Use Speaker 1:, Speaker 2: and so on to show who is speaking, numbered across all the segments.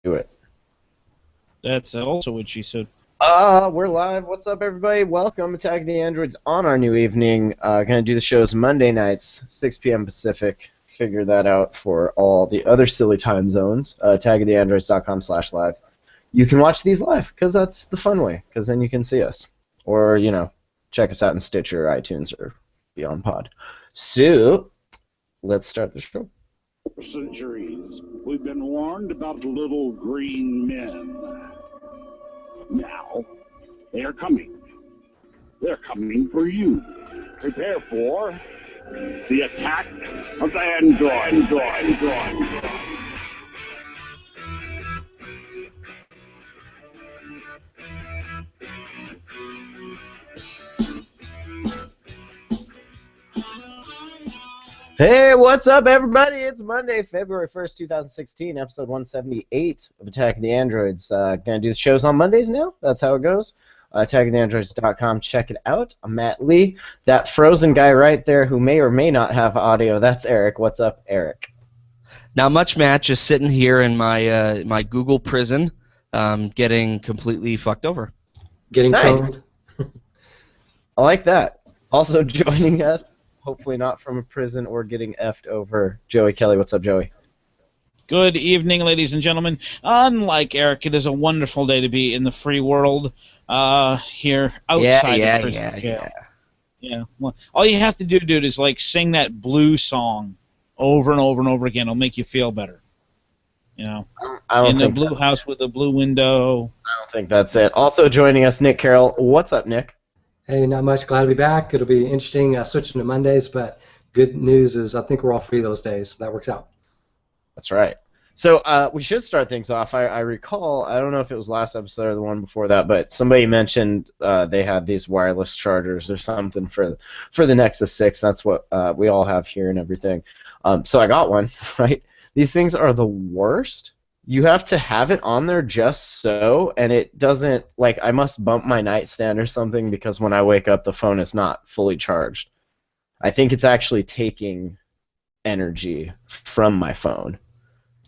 Speaker 1: Do it.
Speaker 2: That's also what she said.
Speaker 1: We're live. What's up, everybody? Welcome. Attack the Androids on our new evening. Gonna do the shows Monday nights, 6 p.m. Pacific. Figure that out for all the other silly time zones. Tagoftheandroids.com/live. You can watch these live, because that's the fun way, because then you can see us. Or, check us out in Stitcher, iTunes, or Beyond Pod. So, let's start the show.
Speaker 3: For centuries, we've been warned about little green men. Now, they are coming. They're coming for you. Prepare for the attack of the Android.
Speaker 1: Hey, what's up, everybody? It's Monday, February 1st, 2016, episode 178 of Attack of the Androids. Gonna do the shows on Mondays now. That's how it goes. Attackoftheandroids.com. Check it out. I'm Matt Lee. That frozen guy right there who may or may not have audio, that's Eric. What's up, Eric?
Speaker 4: Not much, Matt. Just sitting here in my my Google prison, getting completely fucked over.
Speaker 5: Getting
Speaker 1: Nice.
Speaker 5: coned.
Speaker 1: I like that. Also joining us, hopefully not from a prison or getting effed over, Joey Kelly. What's up, Joey?
Speaker 2: Good evening, ladies and gentlemen. Unlike Eric, it is a wonderful day to be in the free world here outside of prison jail. Yeah. Well, all you have to do, dude, is sing that blue song over and over and over again. It'll make you feel better.
Speaker 1: I don't
Speaker 2: In the
Speaker 1: think
Speaker 2: blue house with the blue window.
Speaker 1: I don't think that's it. Also joining us, Nick Carroll. What's up, Nick?
Speaker 5: Hey, not much. Glad to be back. It'll be interesting switching to Mondays, but good news is I think we're all free those days, so that works out.
Speaker 1: That's right. So we should start things off. I recall, I don't know if it was last episode or the one before that, but somebody mentioned they had these wireless chargers or something for the Nexus 6. That's what we all have here and everything. So I got one, right? These things are the worst. You have to have it on there just so, and it doesn't, I must bump my nightstand or something because when I wake up the phone is not fully charged. I think it's actually taking energy from my phone.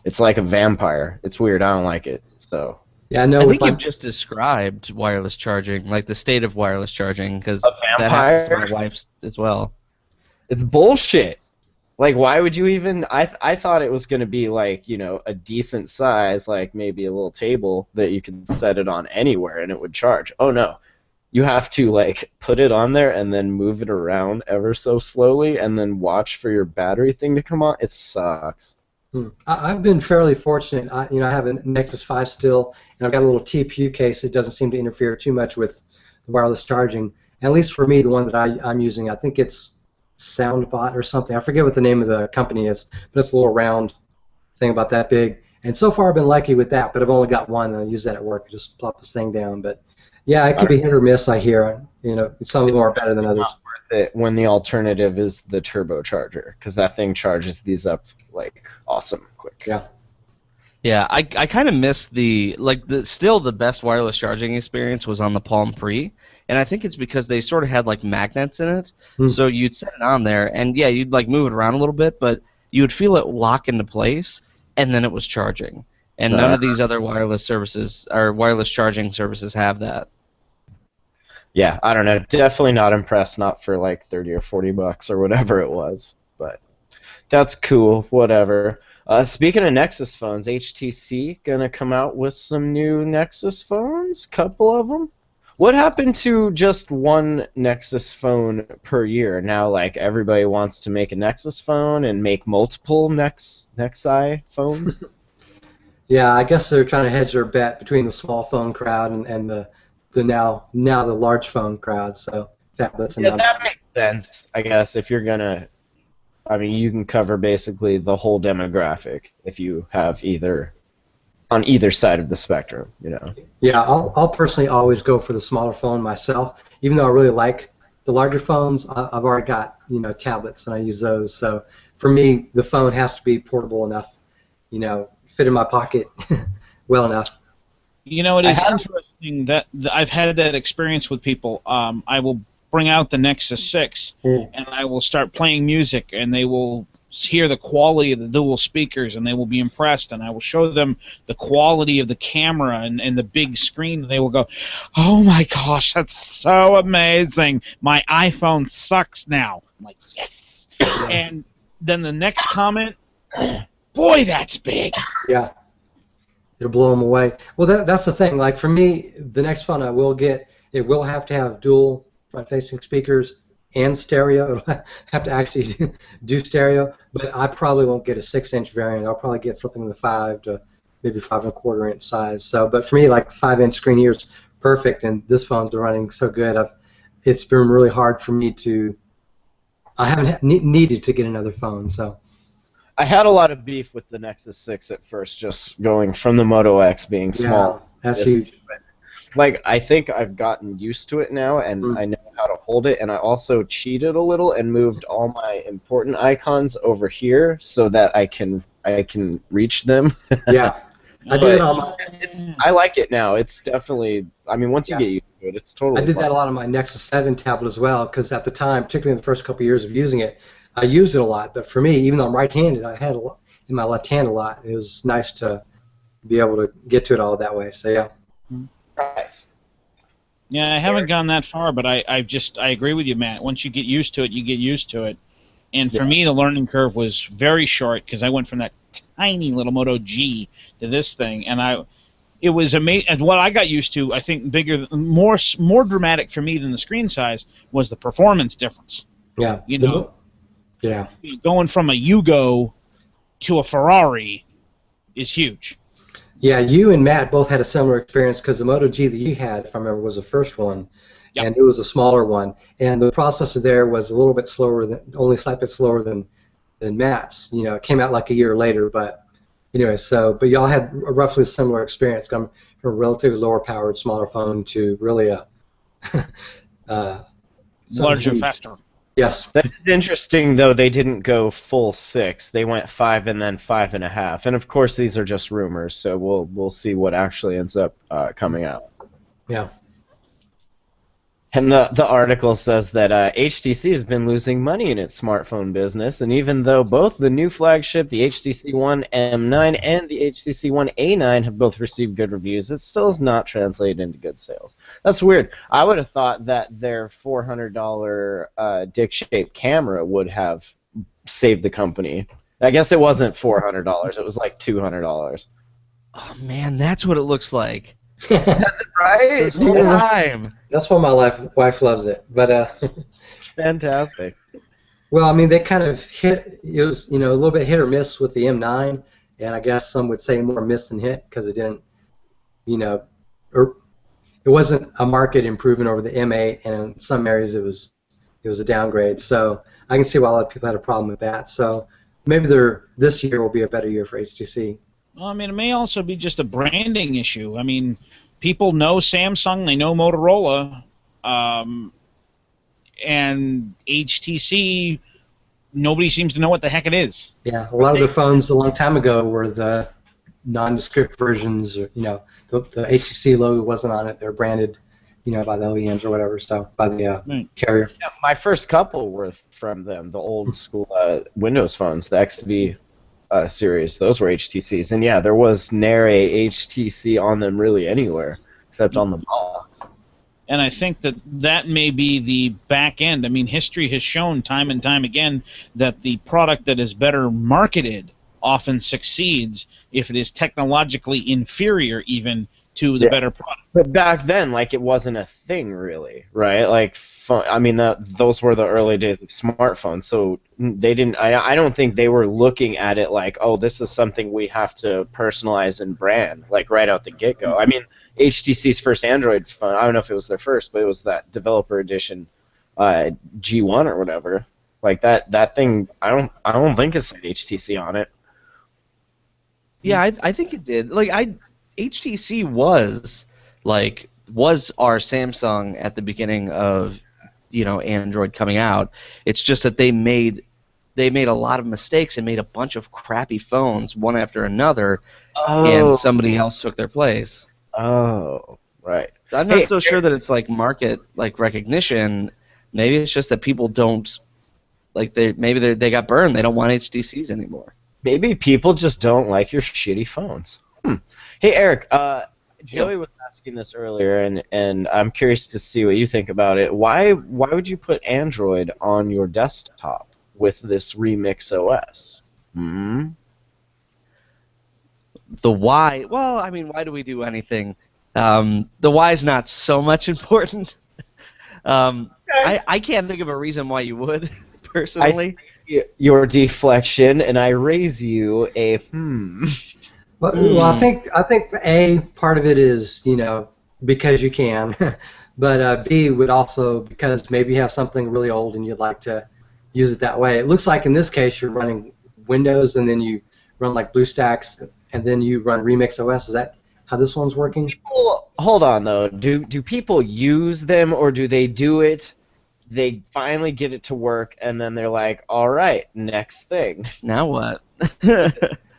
Speaker 1: It's like a vampire. It's weird. I don't like it. So
Speaker 5: Yeah, I know.
Speaker 4: I think you've just described wireless charging, like the state of wireless charging, because that happens to my wife's as well.
Speaker 1: It's bullshit. Why would you even... I thought it was going to be, a decent size, maybe a little table that you could set it on anywhere and it would charge. Oh, no. You have to, put it on there and then move it around ever so slowly and then watch for your battery thing to come on. It sucks.
Speaker 5: I've been fairly fortunate. I have a Nexus 5 still, and I've got a little TPU case that doesn't seem to interfere too much with the wireless charging. And at least for me, the one that I'm using, I think it's SoundBot or something. I forget what the name of the company is, but it's a little round thing about that big. And so far I've been lucky with that, but I've only got one, and I use that at work. I just plop this thing down. But yeah, it could be hit or miss, I hear. Some of them are better than others.
Speaker 1: Not worth it when the alternative is the turbocharger, because that thing charges these up, awesome quick.
Speaker 5: Yeah.
Speaker 4: Yeah, I kind of miss still the best wireless charging experience was on the Palm Pre, and I think it's because they sort of had magnets in it, so you'd set it on there, and yeah, you'd move it around a little bit, but you would feel it lock into place, and then it was charging. And none of these other wireless services or wireless charging services have that.
Speaker 1: Yeah, I don't know. Definitely not impressed. Not for $30 or $40 or whatever it was, but that's cool. Whatever. Speaking of Nexus phones, HTC gonna come out with some new Nexus phones. Couple of them. What happened to just one Nexus phone per year? Now, everybody wants to make a Nexus phone and make multiple Nexi phones.
Speaker 5: Yeah, I guess they're trying to hedge their bet between the small phone crowd and the now the large phone crowd. So tablets and
Speaker 1: that makes sense. I guess if you're gonna. You can cover basically the whole demographic if you have on either side of the spectrum,
Speaker 5: Yeah, I'll personally always go for the smaller phone myself, even though I really like the larger phones. I've already got tablets and I use those. So for me, the phone has to be portable enough, fit in my pocket well enough.
Speaker 2: It is interesting that I've had that experience with people. I will bring out the Nexus 6 and I will start playing music, and they will hear the quality of the dual speakers, and they will be impressed, and I will show them the quality of the camera and the big screen, and they will go, oh my gosh, that's so amazing. My iPhone sucks now. I'm like, yes. And then the next comment, boy, that's big.
Speaker 5: Yeah. It'll blow them away. Well, that's the thing. Like for me, the next phone I will get, it will have to have dual front-facing speakers and stereo. It'll have to actually do stereo, but I probably won't get a 6-inch variant. I'll probably get something in the 5 to maybe 5.25 inch size. So, but for me, like the 5-inch screen here is perfect, and this phone's been running so good. It's been really hard for me to. I haven't needed to get another phone, so.
Speaker 1: I had a lot of beef with the Nexus 6 at first, just going from the Moto X being small.
Speaker 5: Yeah, that's huge.
Speaker 1: Like, I think I've gotten used to it now, and I know how to hold it, and I also cheated a little and moved all my important icons over here so that I can reach them.
Speaker 5: Yeah. I did it on my...
Speaker 1: I like it now. It's definitely... I mean, once you get used to it, it's totally
Speaker 5: I did
Speaker 1: fun.
Speaker 5: that a lot on my Nexus 7 tablet as well, because at the time, particularly in the first couple of years of using it, I used it a lot. But for me, even though I'm right-handed, I had it in my left hand a lot. It was nice to be able to get to it all that way. So, yeah.
Speaker 1: Nice.
Speaker 2: Yeah, I haven't gone that far, but I agree with you, Matt. Once you get used to it, you get used to it. And for me, the learning curve was very short because I went from that tiny little Moto G to this thing, and it was amazing. And what I got used to, I think, more dramatic for me than the screen size was the performance difference.
Speaker 5: Yeah.
Speaker 2: You know.
Speaker 5: Yeah.
Speaker 2: Going from a Yugo to a Ferrari is huge.
Speaker 5: Yeah, you and Matt both had a similar experience because the Moto G that you had, if I remember, was the first one, and it was a smaller one, and the processor there was a little bit slower, only a slight bit slower than Matt's. You know, it came out like a year later, but anyway, but y'all had a roughly similar experience, from a relatively lower powered, smaller phone to really a
Speaker 2: larger, faster.
Speaker 5: Yes.
Speaker 1: That's interesting, though. They didn't go full 6. They went 5 and then 5.5. And of course, these are just rumors, so we'll see what actually ends up coming out.
Speaker 5: Yeah.
Speaker 1: And the article says that HTC has been losing money in its smartphone business, and even though both the new flagship, the HTC One M9 and the HTC One A9 have both received good reviews, it still has not translated into good sales. That's weird. I would have thought that their $400 dick-shaped camera would have saved the company. I guess it wasn't $400. It was like $200.
Speaker 4: Oh, man, that's what it looks like.
Speaker 1: Right?
Speaker 4: This whole time.
Speaker 5: That's why my wife loves it. But
Speaker 1: fantastic.
Speaker 5: Well, I mean, they kind of hit. It was a little bit hit or miss with the M9, and I guess some would say more miss than hit because it didn't, or it wasn't a market improvement over the M8, and in some areas it was a downgrade. So I can see why a lot of people had a problem with that. So maybe this year will be a better year for HTC.
Speaker 2: Well, I mean, it may also be just a branding issue. I mean, people know Samsung, they know Motorola, and HTC, nobody seems to know what the heck it is.
Speaker 5: Yeah, a lot of the phones a long time ago were the nondescript versions. Or, the HTC logo wasn't on it. They're branded, by the OEMs or whatever, so by the carrier.
Speaker 1: Yeah, my first couple were from them, the old school Windows phones, the XV series. Those were HTCs, and yeah, there was nary a HTC on them really anywhere except on the box.
Speaker 2: And I think that may be the back end. I mean, history has shown time and time again that the product that is better marketed often succeeds if it is technologically inferior even to the better product.
Speaker 1: But back then, like, it wasn't a thing really, right? Like, I mean, those were the early days of smartphones, so they didn't. I don't think they were looking at it like, oh, this is something we have to personalize and brand, like right out the get-go. I mean, HTC's first Android phone, I don't know if it was their first, but it was that developer edition G1 or whatever. Like that thing, I don't think it said HTC on it.
Speaker 4: Yeah, I think it did. Like HTC was our Samsung at the beginning of Android coming out. It's just that they made a lot of mistakes and made a bunch of crappy phones one after another, and somebody else took their place.
Speaker 1: Oh, right.
Speaker 4: I'm not so sure that it's like market recognition. Maybe it's just that people don't like they got burned. They don't want HTCs anymore.
Speaker 1: Maybe people just don't like your shitty phones. Hey, Eric, Joey was asking this earlier, and I'm curious to see what you think about it. Why would you put Android on your desktop with this Remix OS?
Speaker 4: The why? Well, I mean, why do we do anything? The why is not so much important. I can't think of a reason why you would, personally.
Speaker 1: I see your deflection, and I raise you a
Speaker 5: Well, I think A, part of it is, because you can, but B would also because maybe you have something really old and you'd like to use it that way. It looks like in this case you're running Windows and then you run like BlueStacks and then you run Remix OS. Is that how this one's working?
Speaker 1: Hold on though. Do people use them or do they do it? They finally get it to work and then they're like, all right, next thing.
Speaker 4: Now what?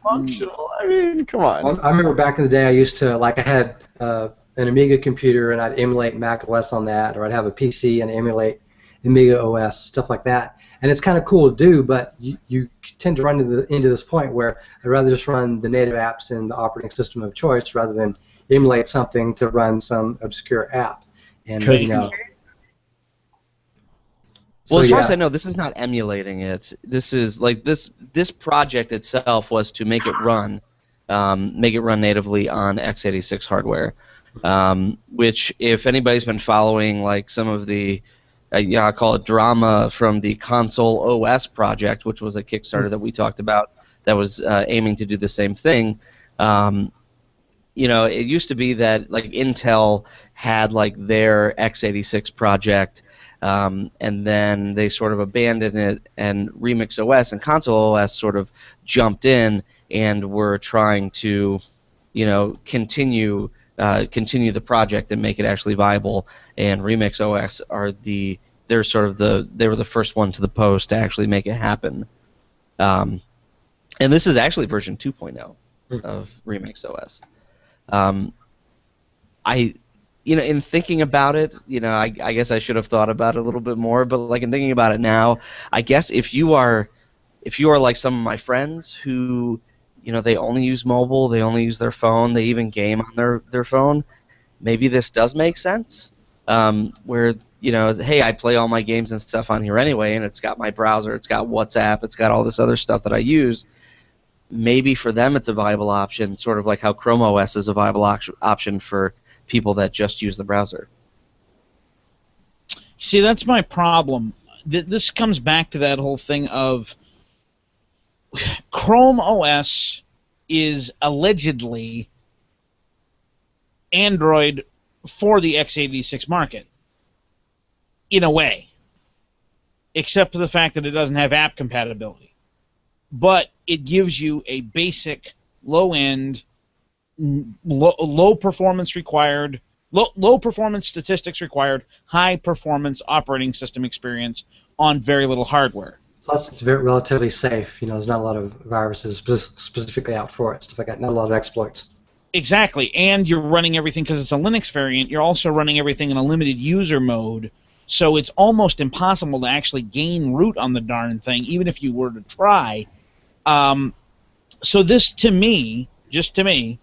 Speaker 1: Functional. I mean, come on.
Speaker 5: I remember back in the day I used to, I had an Amiga computer and I'd emulate Mac OS on that, or I'd have a PC and emulate Amiga OS, stuff like that. And it's kind of cool to do, but you tend to run into this point where I'd rather just run the native apps in the operating system of choice rather than emulate something to run some obscure app. And
Speaker 4: Well, as far as I know, this is not emulating it. This is this project itself was to make it run natively on x86 hardware. Which, if anybody's been following some of the I call it drama from the Console OS project, which was a Kickstarter that we talked about that was aiming to do the same thing. It used to be that Intel had their x86 project. And then they sort of abandoned it, and Remix OS and Console OS sort of jumped in and were trying to, continue the project and make it actually viable. And Remix OS they were the first one to the post to actually make it happen. And this is actually version 2.0 of Remix OS. In thinking about it, I guess I should have thought about it a little bit more. But in thinking about it now, I guess if you are like some of my friends who, they only use mobile, they only use their phone, they even game on their phone, maybe this does make sense. Where hey, I play all my games and stuff on here anyway, and it's got my browser, it's got WhatsApp, it's got all this other stuff that I use. Maybe for them it's a viable option, sort of like how Chrome OS is a viable option for people that just use the browser.
Speaker 2: See, that's my problem. This comes back to that whole thing of Chrome OS is allegedly Android for the x86 market, in a way, except for the fact that it doesn't have app compatibility. But it gives you a basic, low-end, low performance required, low performance statistics required, high performance operating system experience on very little hardware.
Speaker 5: Plus, it's relatively safe. There's not a lot of viruses specifically out for it, stuff like that. Not a lot of exploits.
Speaker 2: Exactly, and you're running everything because it's a Linux variant. You're also running everything in a limited user mode, so it's almost impossible to actually gain root on the darn thing, even if you were to try. So this, to me, just to me,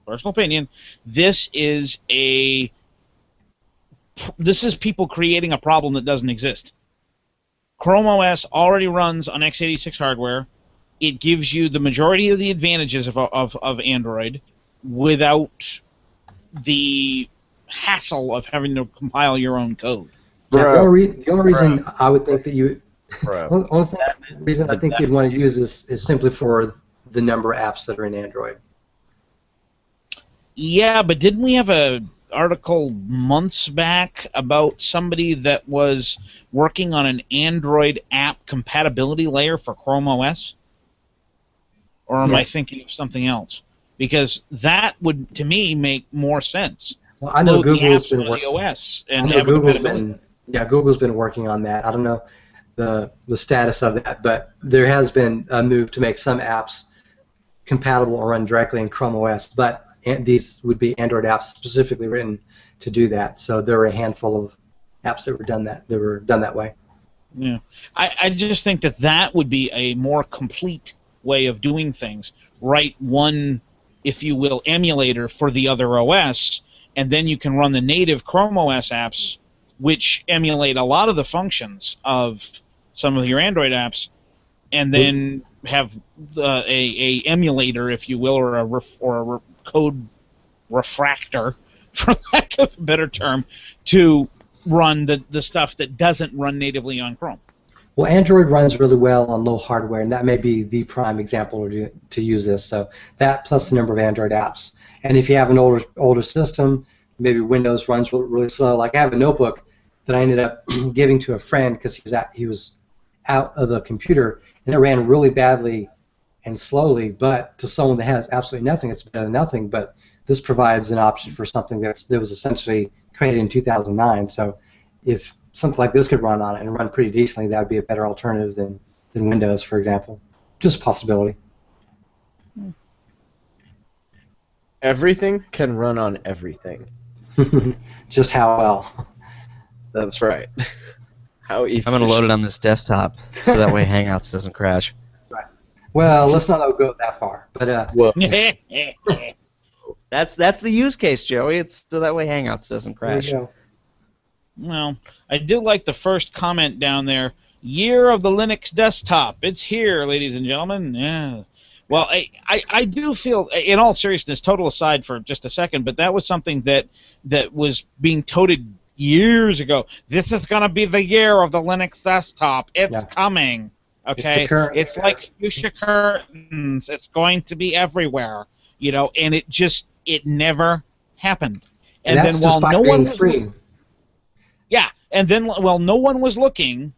Speaker 2: personal opinion, this is people creating a problem that doesn't exist. Chrome OS already runs on x86 hardware. It gives you the majority of the advantages of Android without the hassle of having to compile your own code.
Speaker 5: Yeah, the only reason I would think that you... The only reason I think you'd want to use this is simply for the number of apps that are in Android.
Speaker 2: Yeah, but didn't we have an article months back about somebody that was working on an Android app compatibility layer for Chrome OS? Or am I thinking of something else? Because that would, to me, make more sense.
Speaker 5: Well, I know Google's been
Speaker 2: working on the OS and
Speaker 5: Google's been working on that. I don't know the status of that, but there has been a move to make some apps compatible or run directly in Chrome OS, but these would be Android apps specifically written to do that. So there were a handful of apps that were done that way.
Speaker 2: Yeah, I just think that would be a more complete way of doing things. Write one, if you will, emulator for the other OS, and then you can run the native Chrome OS apps, which emulate a lot of the functions of some of your Android apps, and then have a emulator, if you will, or a code refractor, for lack of a better term, to run the stuff that doesn't run natively on Chrome.
Speaker 5: Well, Android runs really well on low hardware, and that may be the prime example to use this. So that plus the number of Android apps. And if you have an older system, maybe Windows runs really slow. Like I have a notebook that I ended up giving to a friend because he was out of the computer, and it ran really badly and slowly. But to someone that has absolutely nothing, it's better than nothing. But this provides an option for something that was essentially created in 2009. So if something like this could run on it and run pretty decently, that would be a better alternative than Windows, for example. Just a possibility.
Speaker 1: Everything can run on everything.
Speaker 5: Just how well.
Speaker 1: That's right. How efficient.
Speaker 4: I'm going to load it on this desktop so that way Hangouts doesn't crash.
Speaker 5: Right. Well, let's not go that far. But
Speaker 4: That's the use case, Joey. It's so that way Hangouts doesn't crash.
Speaker 5: There you go.
Speaker 2: Well, I do like the first comment down there. Year of the Linux desktop. It's here, ladies and gentlemen. Yeah. Well, I do feel, in all seriousness, total aside for just a second, but that was something that was being touted years ago. This is going to be the year of the Linux desktop. It's coming. Okay? It's like fuchsia curtains. It's going to be everywhere. You know, and it never happened.
Speaker 5: And then while no one was free.
Speaker 2: Yeah, and then while no one was looking,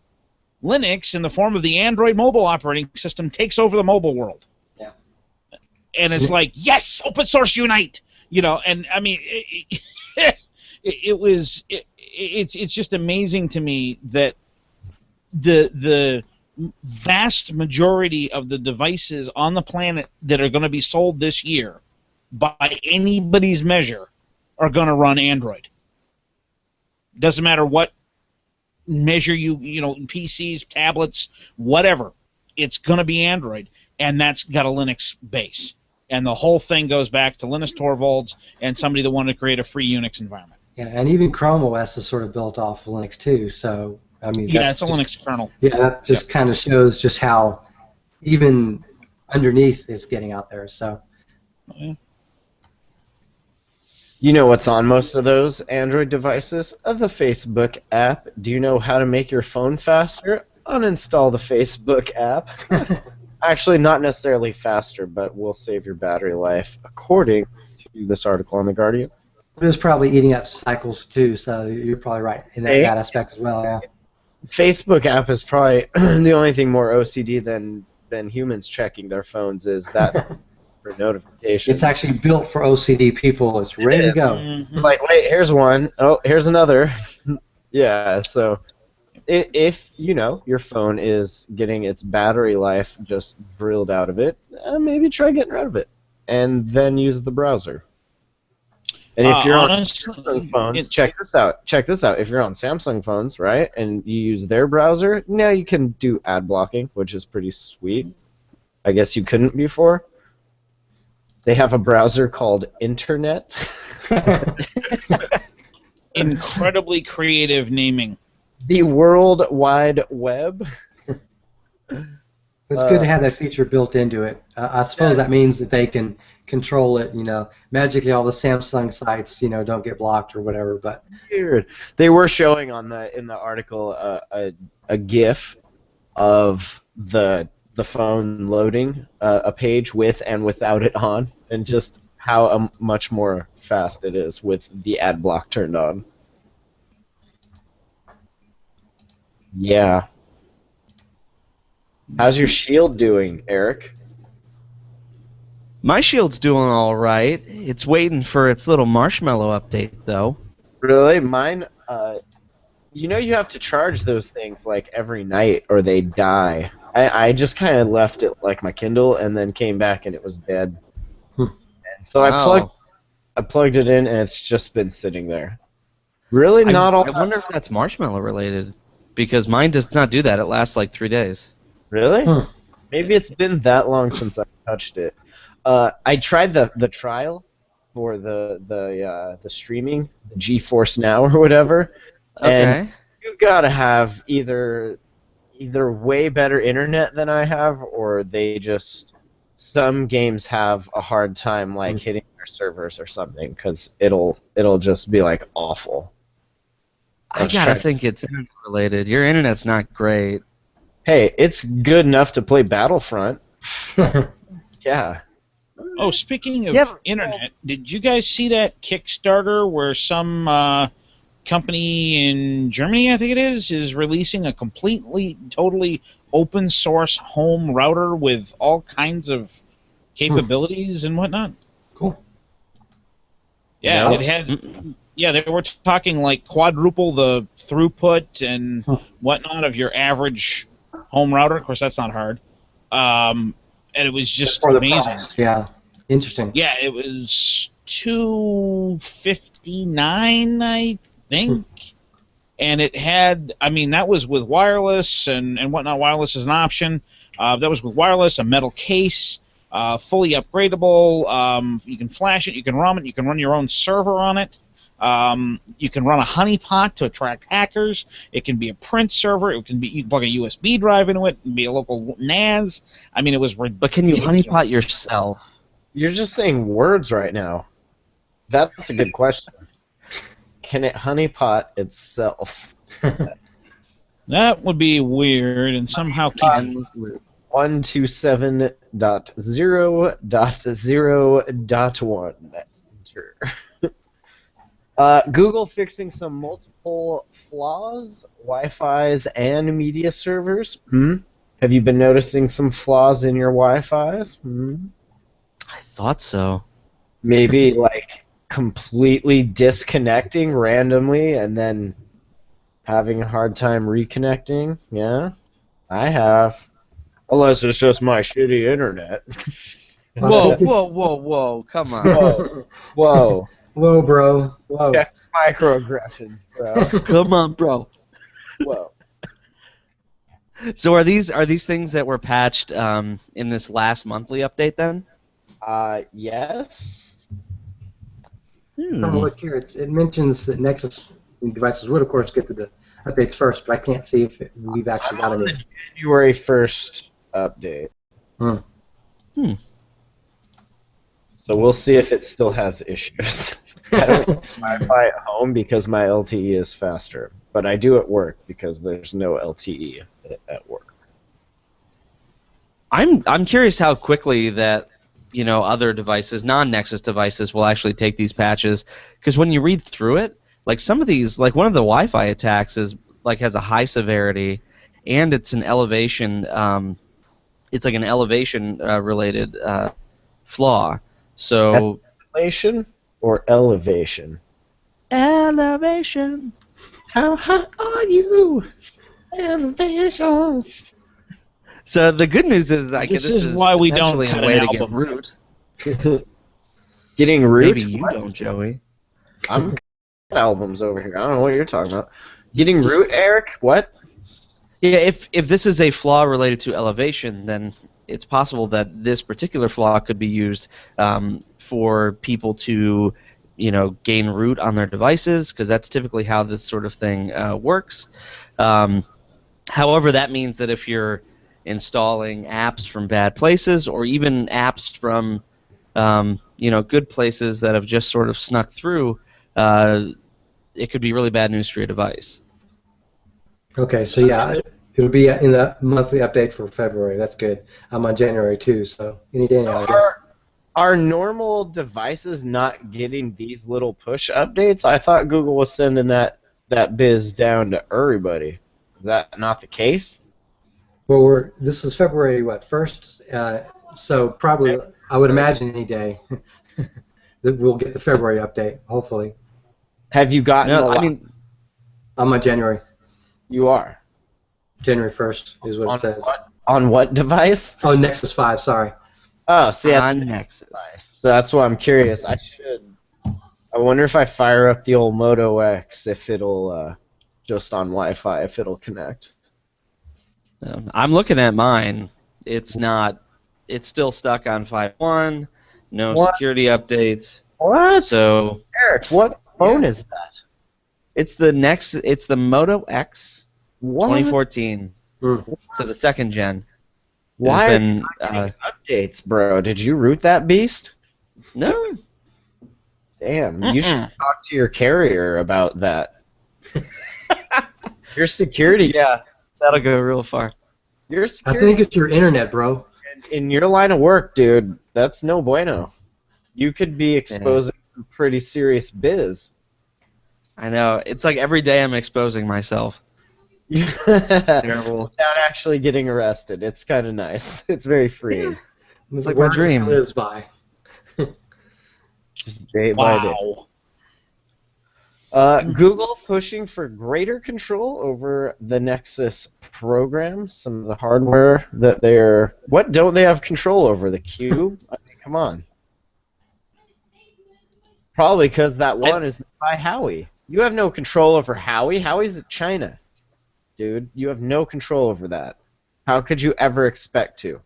Speaker 2: Linux, in the form of the Android mobile operating system, takes over the mobile world.
Speaker 5: Yeah.
Speaker 2: And it's like, yes, open source unite. You know, and I mean, it's just amazing to me that the vast majority of the devices on the planet that are going to be sold this year, by anybody's measure, are going to run Android. Doesn't matter what measure you know, PCs, tablets, whatever. It's going to be Android, and that's got a Linux base. And the whole thing goes back to Linus Torvalds and somebody that wanted to create a free Unix environment.
Speaker 5: Yeah, and even Chrome OS is sort of built off of Linux too. So I mean,
Speaker 2: yeah, it's a Linux kernel.
Speaker 5: Yeah, that just kind of shows just how even underneath it's getting out there. So.
Speaker 2: Yeah.
Speaker 1: You know what's on most of those Android devices? The Facebook app. Do you know how to make your phone faster? Uninstall the Facebook app. Actually, not necessarily faster, but will save your battery life, according to this article on The Guardian.
Speaker 5: It was probably eating up cycles too, so you're probably right in that aspect as well, yeah.
Speaker 1: Facebook app is probably the only thing more OCD than humans checking their phones is that for notifications.
Speaker 5: It's actually built for OCD people. It's ready to go.
Speaker 2: Mm-hmm.
Speaker 1: Like, wait, here's one. Oh, here's another. Yeah, so if you know your phone is getting its battery life just drilled out of it, maybe try getting rid of it, and then use the browser. And if you're on Samsung phones, check this out. Check this out. If you're on Samsung phones, right, and you use their browser, now you can do ad blocking, which is pretty sweet. I guess you couldn't before. They have a browser called Internet.
Speaker 2: Incredibly creative naming.
Speaker 1: The World Wide Web.
Speaker 5: It's good to have that feature built into it. I suppose that means that they can control it. You know, magically all the Samsung sites, you know, don't get blocked or whatever. But
Speaker 1: weird. They were showing in the article a GIF of the phone loading a page with and without it on, and just how much more fast it is with the ad block turned on. Yeah. How's your Shield doing, Eric?
Speaker 4: My Shield's doing all right. It's waiting for its little marshmallow update, though.
Speaker 1: Really? Mine, you know you have to charge those things like every night or they die. I just kind of left it like my Kindle and then came back and it was dead. And so I plugged it in and it's just been sitting there. Really not all.
Speaker 4: I wonder if that's marshmallow related. because mine does not do that. It lasts like 3 days.
Speaker 1: Really?
Speaker 5: Hmm.
Speaker 1: Maybe it's been that long since I touched it. I tried the trial for the streaming, the GeForce Now or whatever, and
Speaker 4: Okay.
Speaker 1: you gotta have either way better internet than I have, or some games have a hard time like hitting their servers or something, because it'll just be like awful.
Speaker 4: I gotta think it's internet related. Your internet's not great.
Speaker 1: Hey, it's good enough to play Battlefront. Yeah.
Speaker 2: Oh, speaking of internet, did you guys see that Kickstarter where some company in Germany, I think it is releasing a totally open source home router with all kinds of capabilities and whatnot?
Speaker 5: Cool.
Speaker 2: Yeah,
Speaker 1: No.
Speaker 2: it had. Yeah, they were talking like quadruple the throughput and whatnot of your average home router. Of course, that's not hard. And it was just amazing.
Speaker 5: Yeah, interesting.
Speaker 2: Yeah, it was $259, I think. And it had, I mean, that was with wireless and whatnot. Wireless is an option. That was with wireless, a metal case, fully upgradable. You can flash it, you can ROM it, you can run your own server on it. You can run a honeypot to attract hackers. It can be a print server. You can plug a USB drive into it and be a local NAS. I mean, it was ridiculous.
Speaker 4: But can you honeypot yourself?
Speaker 1: You're just saying words right now. That's a good question. Can it honeypot itself?
Speaker 2: That would be weird and somehow keep
Speaker 1: 127.0.0.1. Enter. Google fixing some multiple flaws, Wi-Fi's, and media servers. Have you been noticing some flaws in your Wi-Fi's?
Speaker 4: I thought so.
Speaker 1: Maybe like completely disconnecting randomly and then having a hard time reconnecting. Yeah, I have. Unless it's just my shitty internet.
Speaker 4: Whoa! Come on.
Speaker 1: Whoa.
Speaker 5: Whoa, bro. Whoa.
Speaker 1: Yeah, microaggressions, bro.
Speaker 4: Come on, bro.
Speaker 1: Whoa.
Speaker 4: So are these things that were patched in this last monthly update then?
Speaker 1: Yes.
Speaker 5: Look here. It mentions that Nexus devices would, of course, get to the updates first, but I can't see if we've actually got any.
Speaker 1: The January 1st update. So we'll see if it still has issues. I don't use Wi-Fi at home because my LTE is faster, but I do at work because there's no LTE at work.
Speaker 4: I'm curious how quickly that other devices, non-Nexus devices, will actually take these patches, because when you read through it, like some of these, like one of the Wi-Fi attacks has a high severity, and it's an elevation. It's like an elevation related flaw. So
Speaker 1: elevation or elevation?
Speaker 4: Elevation.
Speaker 1: How high are you? Elevation.
Speaker 4: So the good news is that this is
Speaker 2: why we don't
Speaker 4: potentially
Speaker 2: cut
Speaker 4: a way
Speaker 2: an
Speaker 4: to get
Speaker 2: album.
Speaker 4: root.
Speaker 1: Getting root?
Speaker 4: Maybe you don't, Joey.
Speaker 1: I'm cutting albums over here. I don't know what you're talking about. Getting root, Eric? What?
Speaker 4: Yeah, if this is a flaw related to elevation, then it's possible that this particular flaw could be used for people to, gain root on their devices, because that's typically how this sort of thing works. However, that means that if you're installing apps from bad places, or even apps from, good places that have just sort of snuck through, it could be really bad news for your device.
Speaker 5: Okay, so yeah, it'll be in the monthly update for February. That's good. I'm on January too, so any day now, I guess.
Speaker 1: Are normal devices not getting these little push updates? I thought Google was sending that biz down to everybody. Is that not the case?
Speaker 5: Well, this is February 1st, so probably I would imagine any day that we'll get the February update. Hopefully.
Speaker 1: Have you gotten?
Speaker 4: No, I mean,
Speaker 5: I'm on January.
Speaker 1: You are.
Speaker 5: January 1st is what it says.
Speaker 1: On what device?
Speaker 5: Oh, Nexus 5. Sorry.
Speaker 1: Oh, see, that's
Speaker 4: on Nexus.
Speaker 1: So that's why I'm curious. I wonder if I fire up the old Moto X if it'll just on Wi-Fi if it'll connect.
Speaker 4: I'm looking at mine. It's not. It's still stuck on 5.1. No security updates.
Speaker 1: What?
Speaker 4: So
Speaker 1: Eric, what phone is that?
Speaker 4: It's the Moto X 2014. So the second gen.
Speaker 1: Why
Speaker 4: has been,
Speaker 1: are you not getting updates, bro? Did you root that beast?
Speaker 4: No.
Speaker 1: Damn, you should talk to your carrier about that. Your security.
Speaker 4: Yeah, that'll go real far.
Speaker 1: Your security.
Speaker 5: I think it's your internet, bro.
Speaker 1: In your line of work, dude, that's no bueno. You could be exposing some pretty serious biz.
Speaker 4: I know. It's like every day I'm exposing myself.
Speaker 1: Terrible. Without actually getting arrested. It's kind of nice. It's very freeing.
Speaker 4: It's like my dream.
Speaker 5: Lives by.
Speaker 1: Just day by day. Google pushing for greater control over the Nexus program. Some of the hardware that they're... What don't they have control over? The Cube? I mean, come on. Probably because that one is by Howie. You have no control over Howie. Howie's at China. Dude, you have no control over that. How could you ever expect to?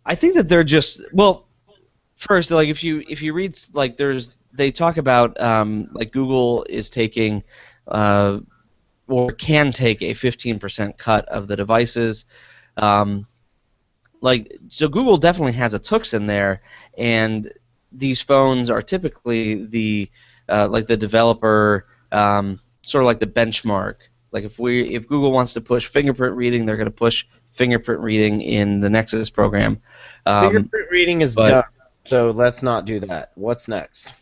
Speaker 4: I think that they're just... Well, first, like if you read... Like they talk about like Google is taking... or can take a 15% cut of the devices. So Google definitely has a tooks in there, and these phones are typically the like the developer sort of like the benchmark. Like if Google wants to push fingerprint reading, they're going to push fingerprint reading in the Nexus program.
Speaker 1: Fingerprint reading is done, so let's not do that. What's next?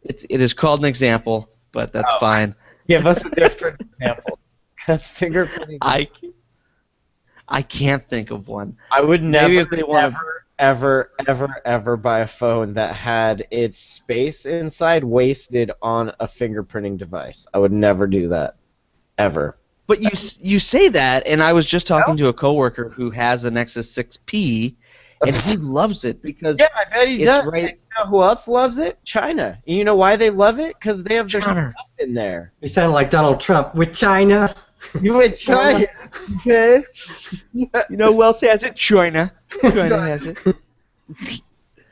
Speaker 4: It is called an example, but that's fine.
Speaker 1: Give us a different example. Because fingerprinting...
Speaker 4: I can't think of one.
Speaker 1: I would never,
Speaker 4: if they want
Speaker 1: ever buy a phone that had its space inside wasted on a fingerprinting device. I would never do that. Ever.
Speaker 4: But you say that, and I was just talking to a coworker who has a Nexus 6P, and he loves it because
Speaker 1: I bet he does. Right. You know who else loves it? China. And you know why they love it? Because they have their stuff in there.
Speaker 5: You sound like Donald Trump with China.
Speaker 1: You with China, okay?
Speaker 4: You know who else has it? China. China has it.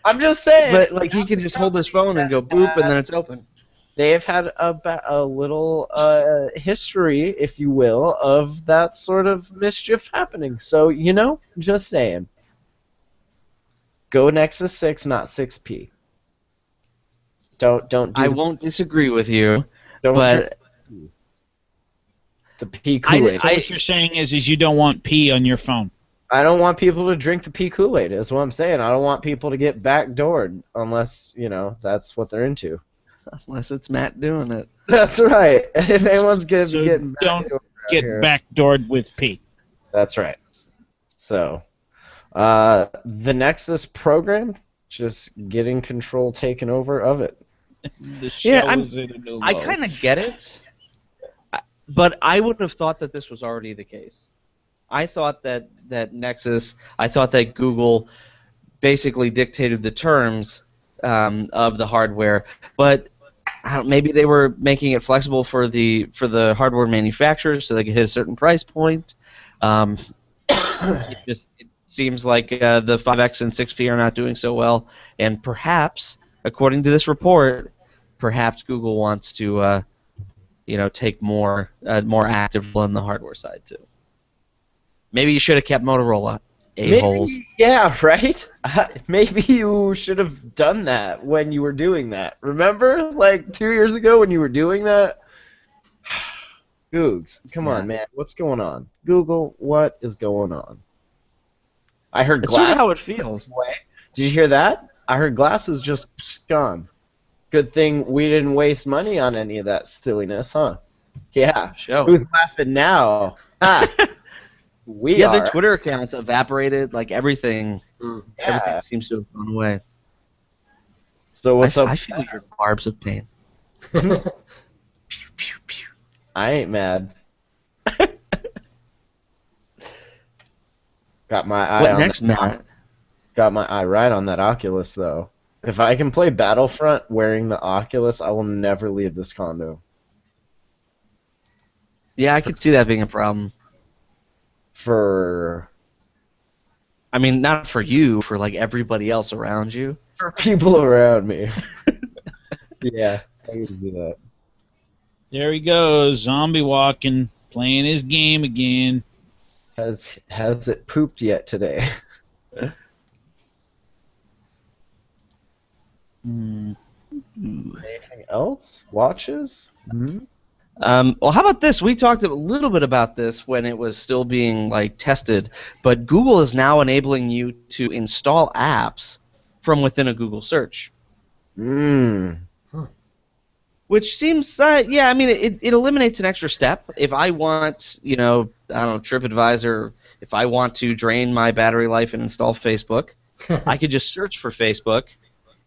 Speaker 1: I'm just saying.
Speaker 4: But like he can just hold his phone and go boop, and then it's open.
Speaker 1: They have had a little history, if you will, of that sort of mischief happening. So just saying. Go Nexus 6, not 6P. Don't.
Speaker 4: I won't disagree with you,
Speaker 1: but. The pea Kool-Aid.
Speaker 2: What you're saying is you don't want pee on your phone.
Speaker 1: I don't want people to drink the pea Kool-Aid. Is what I'm saying. I don't want people to get backdoored unless that's what they're into.
Speaker 4: Unless it's Matt doing it.
Speaker 1: That's right. If anyone's getting
Speaker 2: don't get backdoored with pee.
Speaker 1: That's right. So, the Nexus program, just getting control taken over of it.
Speaker 4: I kind of get it. But I would have thought that this was already the case. I thought that Nexus, I thought that Google basically dictated the terms of the hardware, but maybe they were making it flexible for the hardware manufacturers so they could hit a certain price point. It seems like the 5X and 6P are not doing so well, and perhaps, according to this report, perhaps Google wants to take more active role on the hardware side too. Maybe you should have kept Motorola. A-holes.
Speaker 1: Yeah, right? Maybe you should have done that when you were doing that. Remember, like 2 years ago when you were doing that? Googs, come on, man. What's going on? Google, what is going on? I heard
Speaker 4: That's
Speaker 1: Glass.
Speaker 4: sort of how it feels.
Speaker 1: Did you hear that? I heard Glass is just gone. Good thing we didn't waste money on any of that silliness, huh? Yeah.
Speaker 4: Sure.
Speaker 1: Who's laughing now? We are.
Speaker 4: Their Twitter accounts evaporated, like everything. Everything seems to have gone away.
Speaker 1: So what's up?
Speaker 4: I feel your barbs of pain.
Speaker 1: I ain't mad. Got my eye
Speaker 4: What
Speaker 1: on
Speaker 4: next, Matt?
Speaker 1: Got my eye right on that Oculus, though. If I can play Battlefront wearing the Oculus, I will never leave this condo.
Speaker 4: Yeah, I could see that being a problem. I mean, not for you, for like everybody else around you.
Speaker 1: For people around me. Yeah, I can see that.
Speaker 2: There he goes, zombie walking, playing his game again.
Speaker 1: Has it pooped yet today? Anything else? Watches? Mm-hmm.
Speaker 4: Well, how about this? We talked a little bit about this when it was still being like tested, but Google is now enabling you to install apps from within a Google search. Which seems, yeah, I mean, it eliminates an extra step. If I want, I don't know, TripAdvisor, if I want to drain my battery life and install Facebook, I could just search for Facebook,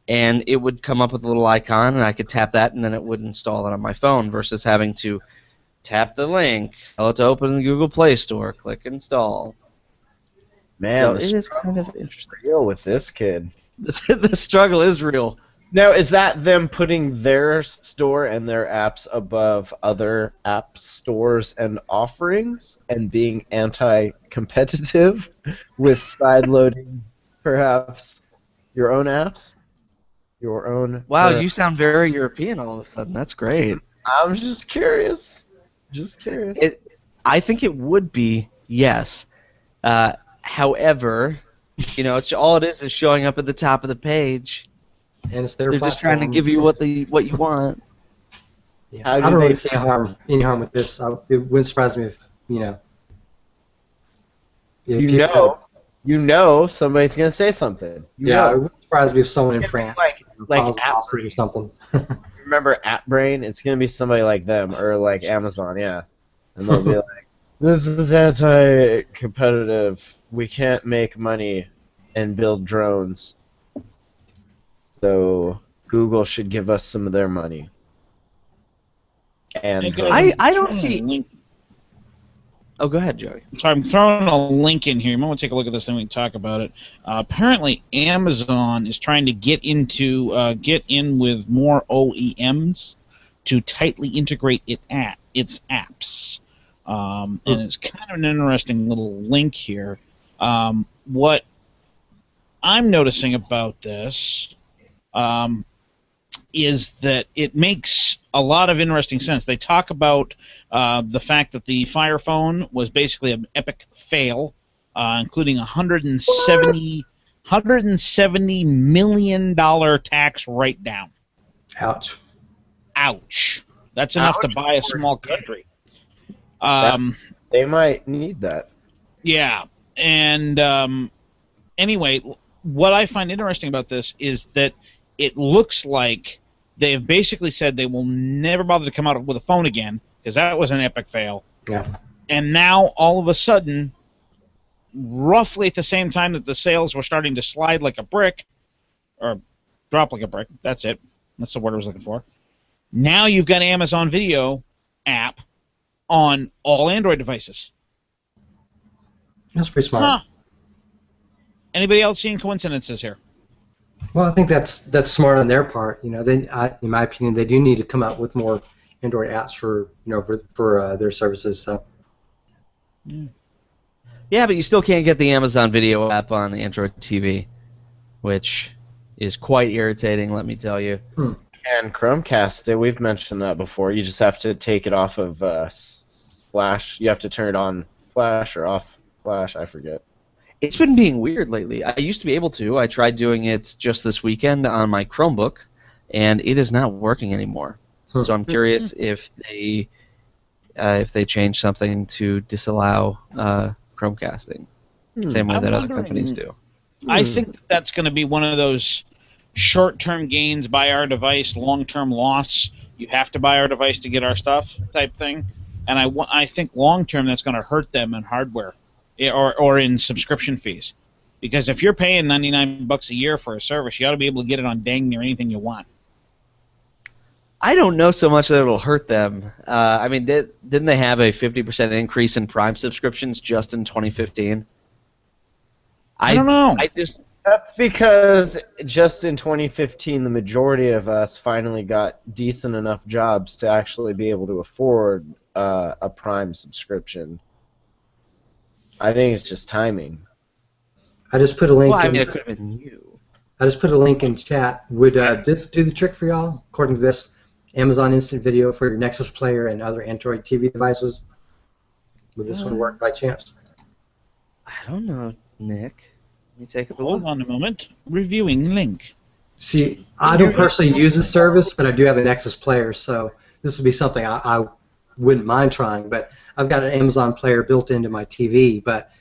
Speaker 4: and it would come up with a little icon, and I could tap that, and then it would install it on my phone, versus having to tap the link, tell it to open in the Google Play Store, click install.
Speaker 1: Man,
Speaker 4: so it is kind of interesting.
Speaker 1: Real with this kid.
Speaker 4: The struggle is real.
Speaker 1: Now, is that them putting their store and their apps above other app stores and offerings and being anti-competitive with sideloading, perhaps, your own apps? Your own...
Speaker 4: Wow, you sound very European all of a sudden. That's great.
Speaker 1: I'm just curious.
Speaker 4: I think it would be, yes. However, it's all it is showing up at the top of the page.
Speaker 5: And it's their
Speaker 4: They're
Speaker 5: platform.
Speaker 4: just trying to give you what you want.
Speaker 5: Yeah. I don't really see any harm with this. It wouldn't surprise me if
Speaker 1: somebody's gonna say something.
Speaker 5: It wouldn't surprise me if someone in France
Speaker 1: like
Speaker 5: or something.
Speaker 1: Remember AppBrain? It's gonna be somebody like them or like Amazon, yeah. And they'll be like, "This is anti-competitive. We can't make money and build drones. So Google should give us some of their money." And
Speaker 4: I don't see. Oh, go ahead, Joey.
Speaker 2: So I'm throwing a link in here. You might want to take a look at this, then we can talk about it. Apparently, Amazon is trying to get in with more OEMs to tightly integrate its apps. And it's kind of an interesting little link here. What I'm noticing about this is that it makes a lot of interesting sense. They talk about the fact that the Fire Phone was basically an epic fail, including $170 million tax write-down.
Speaker 5: Ouch.
Speaker 2: That's enough to buy a small country.
Speaker 1: They might need that.
Speaker 2: Yeah, and anyway, what I find interesting about this is that it looks like they have basically said they will never bother to come out with a phone again, because that was an epic fail.
Speaker 5: Yeah.
Speaker 2: And now, all of a sudden, roughly at the same time that the sales were starting to slide like a brick, or drop like a brick, that's it. That's the word I was looking for. Now you've got Amazon Video app on all Android devices.
Speaker 5: That's pretty smart.
Speaker 2: Huh. Anybody else seeing coincidences here?
Speaker 5: Well, I think that's smart on their part. In my opinion, they do need to come out with more Android apps for their services. So.
Speaker 4: Yeah, but you still can't get the Amazon Video app on Android TV, which is quite irritating, let me tell you.
Speaker 1: And Chromecast, we've mentioned that before. You just have to take it off of Flash. You have to turn it on Flash or off Flash. I forget.
Speaker 4: It's been being weird lately. I used to be able to. I tried doing it just this weekend on my Chromebook, and it is not working anymore. So I'm curious if they change something to disallow Chromecasting, same way that other companies do.
Speaker 2: I think that's going to be one of those short-term gains, buy our device, long-term loss. You have to buy our device to get our stuff type thing. And I think long-term that's going to hurt them in hardware or in subscription fees. Because if you're paying $99 a year for a service, you ought to be able to get it on dang near anything you want.
Speaker 4: I don't know so much that it'll hurt them. I mean, didn't they have a 50% increase in Prime subscriptions just in 2015?
Speaker 2: I don't know.
Speaker 1: That's because just in 2015, the majority of us finally got decent enough jobs to actually be able to afford a Prime subscription. I think it's just timing.
Speaker 5: I just put a link.
Speaker 4: Well, I
Speaker 5: in,
Speaker 4: mean, it could have been you.
Speaker 5: I just put a link in chat. Would this do the trick for y'all? According to this, Amazon Instant Video for your Nexus player and other Android TV devices. Would this one work by chance?
Speaker 4: I don't know, Nick. Let me take a look.
Speaker 2: Hold on a moment. Reviewing link.
Speaker 5: See, I don't personally use the service, but I do have a Nexus player, so this would be something I wouldn't mind trying. But I've got an Amazon player built into my TV. But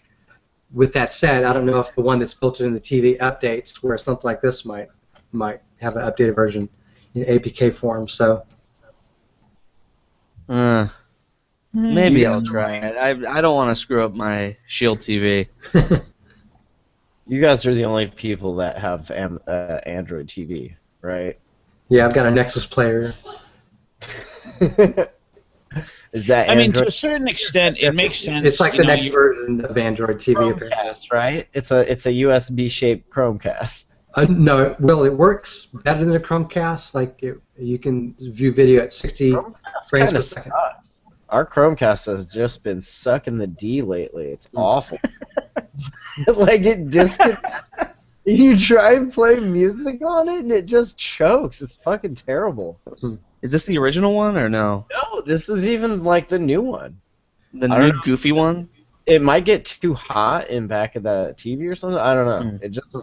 Speaker 5: with that said, I don't know if the one that's built into the TV updates, where something like this might have an updated version in APK form. So
Speaker 4: maybe I'll try it. I don't want to screw up my Shield TV.
Speaker 1: You guys are the only people that have Android TV, right?
Speaker 5: Yeah, I've got a Nexus player.
Speaker 1: Is that?
Speaker 2: I mean,
Speaker 1: Android?
Speaker 2: to a certain extent, it makes sense.
Speaker 5: It's like the next version of Android TV. Apparently.
Speaker 1: Chromecast, right? It's a USB-shaped Chromecast.
Speaker 5: No, well, it works better than a Chromecast. Like you can view video at 60 frames per second.
Speaker 1: Sucks. Our Chromecast has just been sucking the D lately. It's awful. Like it disconnects. You try and play music on it, and it just chokes. It's fucking terrible.
Speaker 4: Is this the original one or no?
Speaker 1: No, this is even like the new one.
Speaker 4: The new goofy one?
Speaker 1: It might get too hot in back of the TV or something. I don't know. It just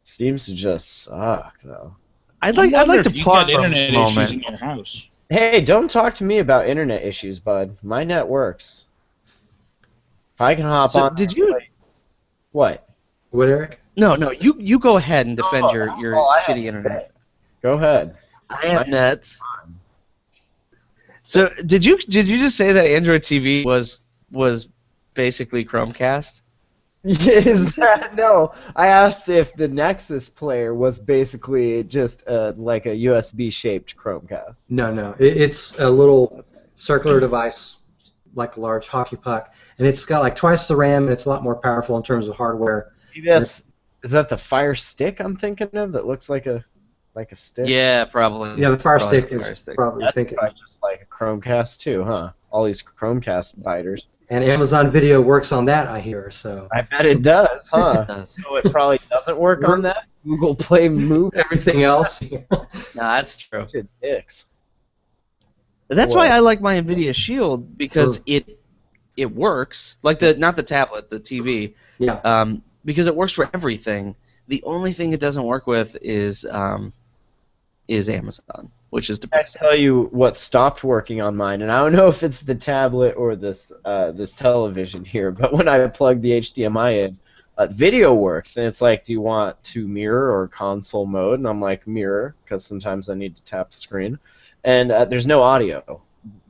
Speaker 1: seems to just suck, though.
Speaker 4: I'd like to pause for a
Speaker 2: internet
Speaker 4: moment.
Speaker 2: issues in your house.
Speaker 1: Hey, don't talk to me about internet issues, bud. My net works. If I can hop on.
Speaker 4: Did you?
Speaker 1: What?
Speaker 5: What, Eric?
Speaker 4: No. You go ahead and defend your shitty internet.
Speaker 1: Go ahead.
Speaker 4: I have nets. So did you just say that Android TV was basically Chromecast?
Speaker 1: Is that no? I asked if the Nexus player was basically just like a USB-shaped Chromecast.
Speaker 5: No. It's a little circular device, like a large hockey puck, and it's got like twice the RAM, and it's a lot more powerful in terms of hardware.
Speaker 1: Is that the Fire Stick I'm thinking of? That looks like a stick.
Speaker 4: Yeah, probably.
Speaker 5: Yeah, the Fire
Speaker 4: Probably
Speaker 5: Stick is
Speaker 4: Fire Stick.
Speaker 5: probably
Speaker 1: That's
Speaker 5: thinking.
Speaker 1: probably just like a Chromecast too, huh? All these Chromecast biters.
Speaker 5: And Amazon Video works on that, I hear. So
Speaker 1: I bet it does, huh?
Speaker 4: It does.
Speaker 1: So it probably doesn't work on that. Google Play Move.
Speaker 5: everything else.
Speaker 4: No, that's true.
Speaker 1: Dicks.
Speaker 4: That's why I like my NVIDIA Shield, because it works. Like not the tablet, the TV.
Speaker 5: Yeah.
Speaker 4: Because it works for everything. The only thing it doesn't work with is Amazon, which is depressing.
Speaker 1: I tell you what stopped working on mine, and I don't know if it's the tablet or this television here, but when I plug the HDMI in, video works, and it's like, do you want to mirror or console mode? And I'm like, mirror, because sometimes I need to tap the screen, and there's no audio,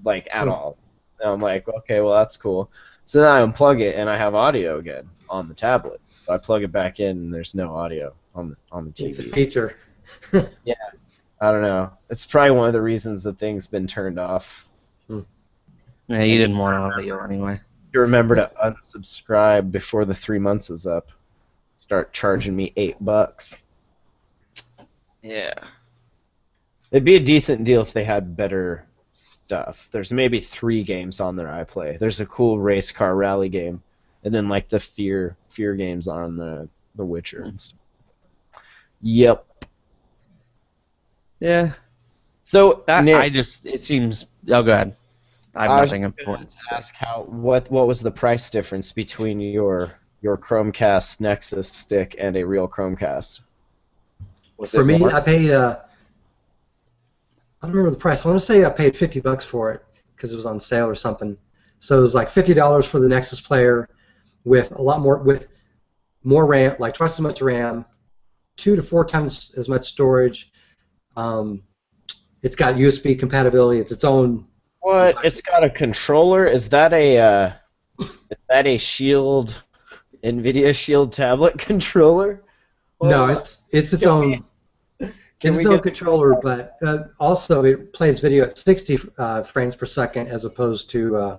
Speaker 1: like, at all. And I'm like, okay, well, that's cool. So then I unplug it, and I have audio again on the tablet. So I plug it back in, and there's no audio on the TV.
Speaker 5: It's a feature.
Speaker 1: Yeah. I don't know. It's probably one of the reasons the thing's been turned off.
Speaker 4: Yeah, you didn't want audio anyway.
Speaker 1: You remember to unsubscribe before the 3 months is up. Start charging me $8.
Speaker 4: Yeah.
Speaker 1: It'd be a decent deal if they had better stuff. There's maybe 3 games on there I play. There's a cool race car rally game, and then like the fear games on the Witcher and stuff. Yep.
Speaker 4: Yeah.
Speaker 1: So
Speaker 4: Nick, it seems. Oh, go ahead. I have nothing important to say.
Speaker 1: Ask what was the price difference between your Chromecast Nexus stick and a real Chromecast?
Speaker 5: For me, I paid. I don't remember the price. I want to say I paid $50 for it because it was on sale or something. So it was like $50 for the Nexus player with a lot more, with more RAM, like twice as much RAM, 2 to 4 times as much storage. It's got USB compatibility. It's its own.
Speaker 1: What? It's got a controller. Is that a Shield, NVIDIA Shield tablet controller?
Speaker 5: No, it's its own. It's its own controller, but also it plays video at 60 frames per second as opposed to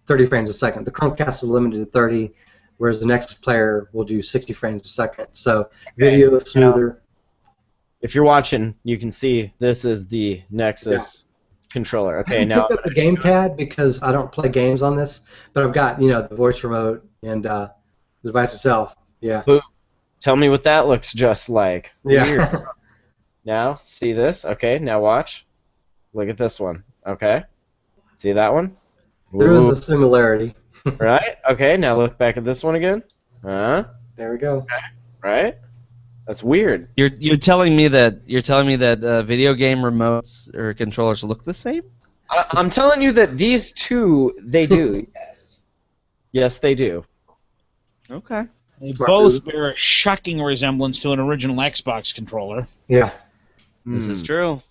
Speaker 5: 30 frames a second. The Chromecast is limited to 30, whereas the Nexus player will do 60 frames a second. So video is smoother.
Speaker 1: If you're watching, you can see this is the Nexus controller. Okay,
Speaker 5: I
Speaker 1: now
Speaker 5: picked up the gamepad because I don't play games on this, but I've got the voice remote and the device itself. Yeah.
Speaker 1: boom. Tell me what that looks just like.
Speaker 5: Yeah.
Speaker 1: Weird. Now, see this? Okay, now watch. Look at this one. Okay. See that one?
Speaker 5: There is
Speaker 1: Ooh.
Speaker 5: a similarity.
Speaker 1: Right? Okay, now look back at this one again.
Speaker 5: There we go.
Speaker 1: Right? That's weird.
Speaker 4: You're telling me that video game remotes or controllers look the same?
Speaker 1: I'm telling you that these two, they do. Yes. Yes, they do.
Speaker 4: Okay.
Speaker 2: They both bear a shocking resemblance to an original Xbox controller.
Speaker 5: Yeah.
Speaker 4: This is true.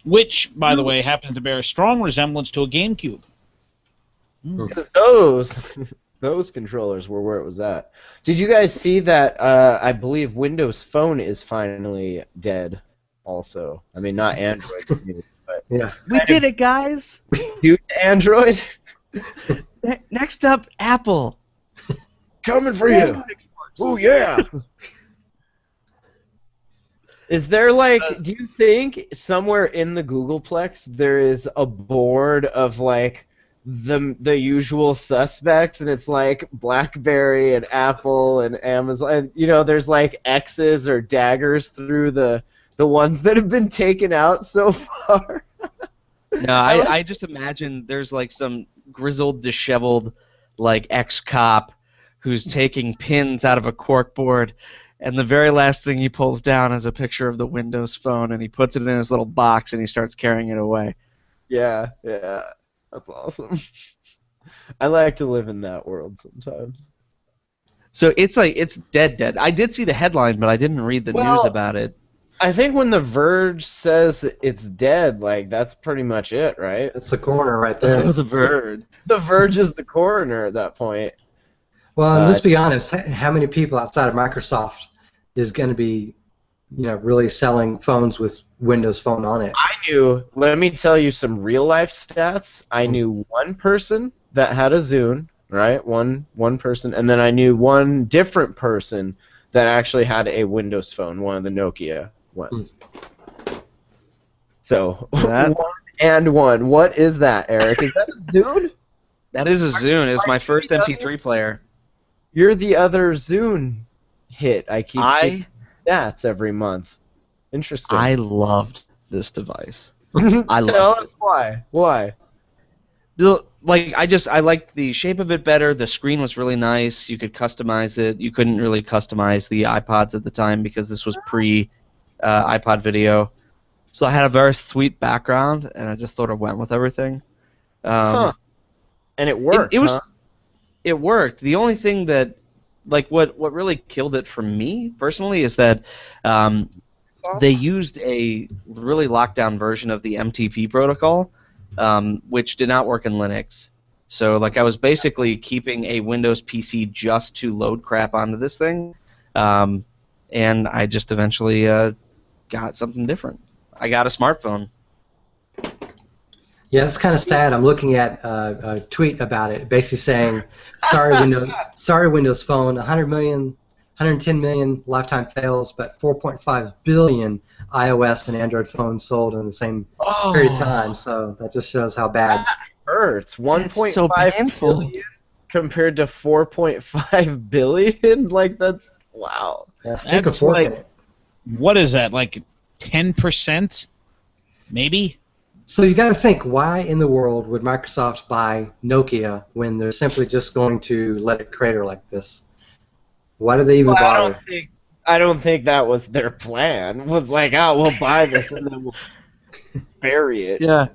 Speaker 2: Which, by the way, happens to bear a strong resemblance to a GameCube.
Speaker 1: Because those controllers were where it was at. Did you guys see that? I believe Windows Phone is finally dead. Also, I mean not Android, but
Speaker 5: Yeah.
Speaker 4: We did it, guys.
Speaker 1: Dude, Android
Speaker 4: Next up, Apple.
Speaker 1: coming for you. Oh yeah. Is there like? Do you think somewhere in the Googleplex there is a board of like the usual suspects, and it's like BlackBerry and Apple and Amazon, and there's like X's or daggers through the ones that have been taken out so far?
Speaker 4: No, I just imagine there's like some grizzled, disheveled, like ex-cop who's taking pins out of a corkboard, and the very last thing he pulls down is a picture of the Windows Phone, and he puts it in his little box and he starts carrying it away.
Speaker 1: Yeah, that's awesome. I like to live in that world sometimes.
Speaker 4: So it's dead. I did see the headline, but I didn't read the news about it.
Speaker 1: I think when The Verge says it's dead, like that's pretty much it, right?
Speaker 5: That's the corner right there.
Speaker 4: Oh, the Verge.
Speaker 1: The Verge is the coroner at that point.
Speaker 5: Well, let's be honest. How many people outside of Microsoft is going to be, really selling phones with Windows Phone on it?
Speaker 1: Let me tell you some real life stats. I knew one person that had a Zune, right? One person, and then I knew one different person that actually had a Windows Phone, one of the Nokia ones. So
Speaker 4: That?
Speaker 1: one and one. What is that, Eric? Is that a Zune?
Speaker 4: That is a Zune. It was my first MP3 player.
Speaker 1: You're the other Zune hit. I keep seeing stats every month. Interesting.
Speaker 4: I loved this device.
Speaker 1: Tell us why. Why?
Speaker 4: Like I liked the shape of it better. The screen was really nice. You could customize it. You couldn't really customize the iPods at the time because this was pre iPod video. So I had a very sweet background, and I just sort of went with everything.
Speaker 1: And it worked.
Speaker 4: It worked. The only thing that, like, what really killed it for me personally is that they used a really locked down version of the MTP protocol, which did not work in Linux. So, like, I was basically keeping a Windows PC just to load crap onto this thing, and I just eventually got something different. I got a smartphone.
Speaker 5: Yeah, it's kind of sad. I'm looking at a tweet about it, basically saying, sorry Windows Phone, 110 million lifetime fails, but 4.5 billion iOS and Android phones sold in the same period of time. So that just shows how bad.
Speaker 1: That hurts. 1.5 billion compared to 4.5 billion. Like that's wow.
Speaker 5: Yeah, think of it.
Speaker 2: What is that? Like 10%, maybe.
Speaker 5: So you got to think, why in the world would Microsoft buy Nokia when they're simply just going to let it crater like this? Why did they even bother?
Speaker 1: I don't think that was their plan. Was like, we'll buy this and then we'll bury it.
Speaker 4: Yeah.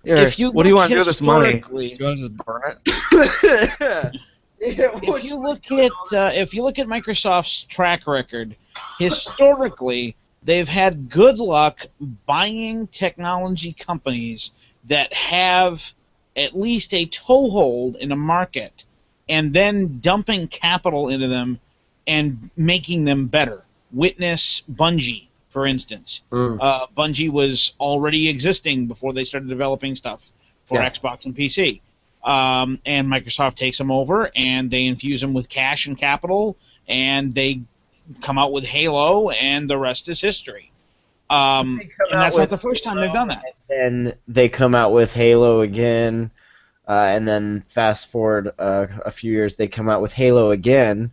Speaker 4: What do you want to do with this money? Do you want to just burn it?
Speaker 2: If you look at Microsoft's track record, historically, they've had good luck buying technology companies that have at least a toehold in a market and then dumping capital into them and making them better. Witness Bungie, for instance. Bungie was already existing before they started developing stuff for Xbox and PC. And Microsoft takes them over and they infuse them with cash and capital and they come out with Halo and the rest is history. And that's not the first time they've done that.
Speaker 1: then they come out with Halo again, and then fast forward a few years, they come out with Halo again,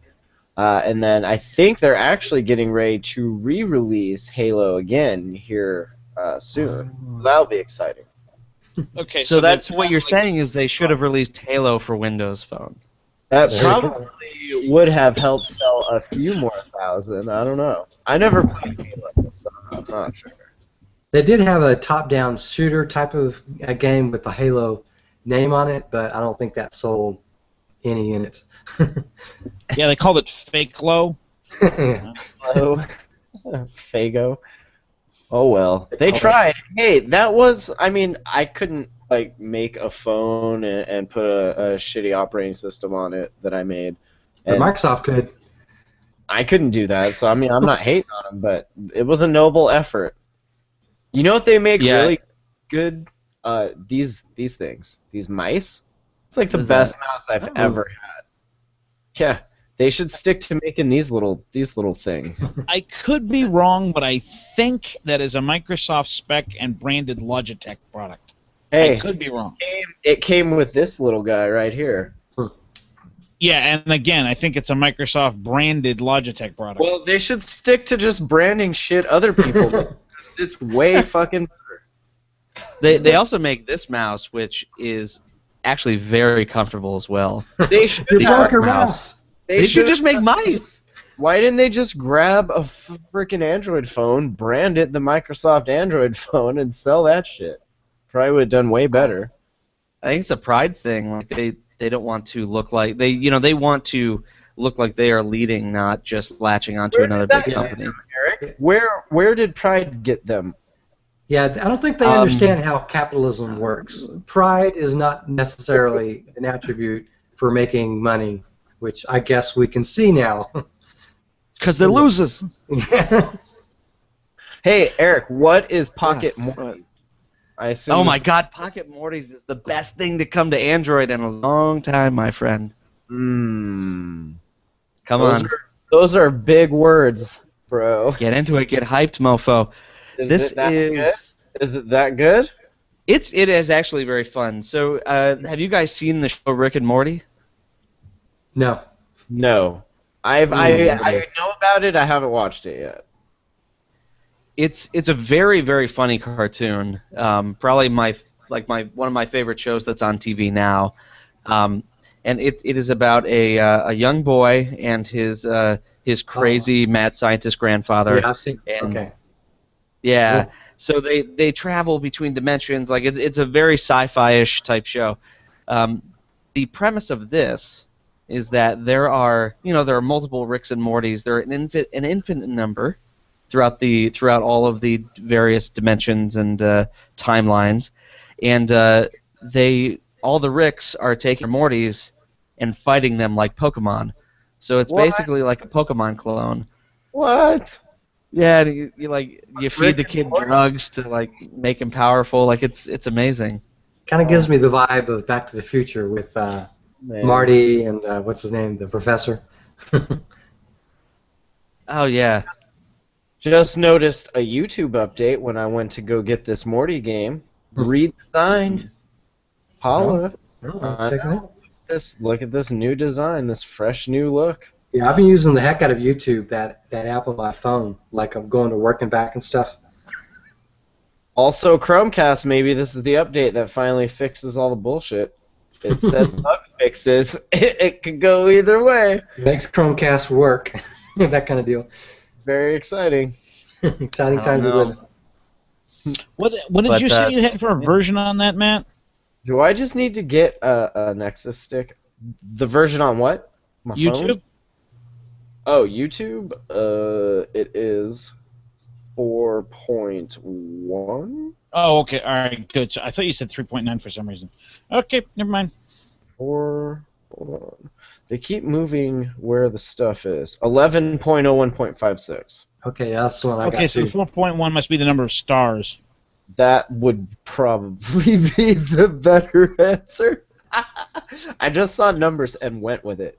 Speaker 1: and then I think they're actually getting ready to re-release Halo again here soon. That'll be exciting.
Speaker 2: Okay,
Speaker 4: so that's what you're saying is they should have released Halo for Windows Phone.
Speaker 1: That probably would have helped sell a few more thousand. I don't know. I never played Halo, so I'm not sure.
Speaker 5: They did have a top-down shooter type of a game with the Halo name on it, but I don't think that sold any in it.
Speaker 2: Yeah, they called it Fake Low.
Speaker 1: Hello. Fago. Oh well. They tried. Hey, that was, I mean, I couldn't like make a phone and put a shitty operating system on it that I made.
Speaker 5: But Microsoft could.
Speaker 1: I couldn't do that, so I mean, I'm not hating on them, but it was a noble effort. You know what they make really good? These things. These mice. It's like the best mouse I've ever had. Yeah. They should stick to making these little things.
Speaker 2: I could be wrong, but I think that is a Microsoft spec and branded Logitech product.
Speaker 1: Hey,
Speaker 2: I could be wrong.
Speaker 1: It came with this little guy right here.
Speaker 2: Yeah, and again, I think it's a Microsoft branded Logitech product.
Speaker 1: Well, they should stick to just branding shit other people do. It's way fucking better.
Speaker 4: They also make this mouse, which is actually very comfortable as well.
Speaker 1: They should
Speaker 5: You broke your mouse.
Speaker 4: They should just make mice.
Speaker 1: Why didn't they just grab a freaking Android phone, brand it the Microsoft Android phone, and sell that shit? Probably would have done way better.
Speaker 4: I think it's a pride thing. Like they don't want to look like they want to look like they are leading, not just latching onto another big company.
Speaker 1: Eric? Where did pride get them?
Speaker 5: Yeah, I don't think they understand how capitalism works. Pride is not necessarily an attribute for making money, which I guess we can see now.
Speaker 4: Because they're losers.
Speaker 1: Hey, Eric, what is Pocket Morty? I assume.
Speaker 4: Oh my God, Pocket Morty's is the best thing to come to Android in a long time, my friend. Come on.
Speaker 1: Those are big words, bro.
Speaker 4: Get into it. Get hyped, mofo.
Speaker 1: Is it that good?
Speaker 4: It is actually very fun. So, have you guys seen the show Rick and Morty?
Speaker 5: No.
Speaker 1: No. I know about it. I haven't watched it yet.
Speaker 4: It's a very, very funny cartoon. Probably one of my favorite shows that's on TV now. And it is about a young boy and his crazy mad scientist grandfather.
Speaker 5: Yeah, I've seen. Okay.
Speaker 4: Yeah. Cool. So they travel between dimensions. Like it's a very sci-fi-ish type show. The premise of this is that there are multiple Ricks and Mortys. There are an infinite number throughout all of the various dimensions and timelines, and all the Ricks are taking Mortys and fighting them like Pokemon. So it's basically like a Pokemon clone.
Speaker 1: What?
Speaker 4: Yeah, you feed the kid drugs to like make him powerful. Like it's amazing.
Speaker 5: Kind of gives me the vibe of Back to the Future with Marty and what's his name, the professor.
Speaker 4: Oh yeah.
Speaker 1: Just noticed a YouTube update when I went to go get this Morty game. Redesigned. Holla.
Speaker 5: Check it out.
Speaker 1: Look at this new design, this fresh new look.
Speaker 5: Yeah, I've been using the heck out of YouTube, that app on my phone, like I'm going to work and back and stuff.
Speaker 1: Also, Chromecast, maybe this is the update that finally fixes all the bullshit. It says bug fixes. It could go either way.
Speaker 5: Makes Chromecast work. That kind of deal.
Speaker 1: Very exciting.
Speaker 5: Exciting time to live.
Speaker 2: What did you say you had for a version on that, Matt?
Speaker 1: Do I just need to get a Nexus stick? The version on what? My
Speaker 2: YouTube?
Speaker 1: Phone? Oh, YouTube? It is 4.1.
Speaker 2: Oh, okay. All right, good. So I thought you said 3.9 for some reason. Okay, never mind.
Speaker 1: Hold on. They keep moving where the stuff is. 11.01.56.
Speaker 5: Okay, that's the one I got.
Speaker 2: Okay, so 4.1 must be the number of stars.
Speaker 1: That would probably be the better answer. I just saw numbers and went with it.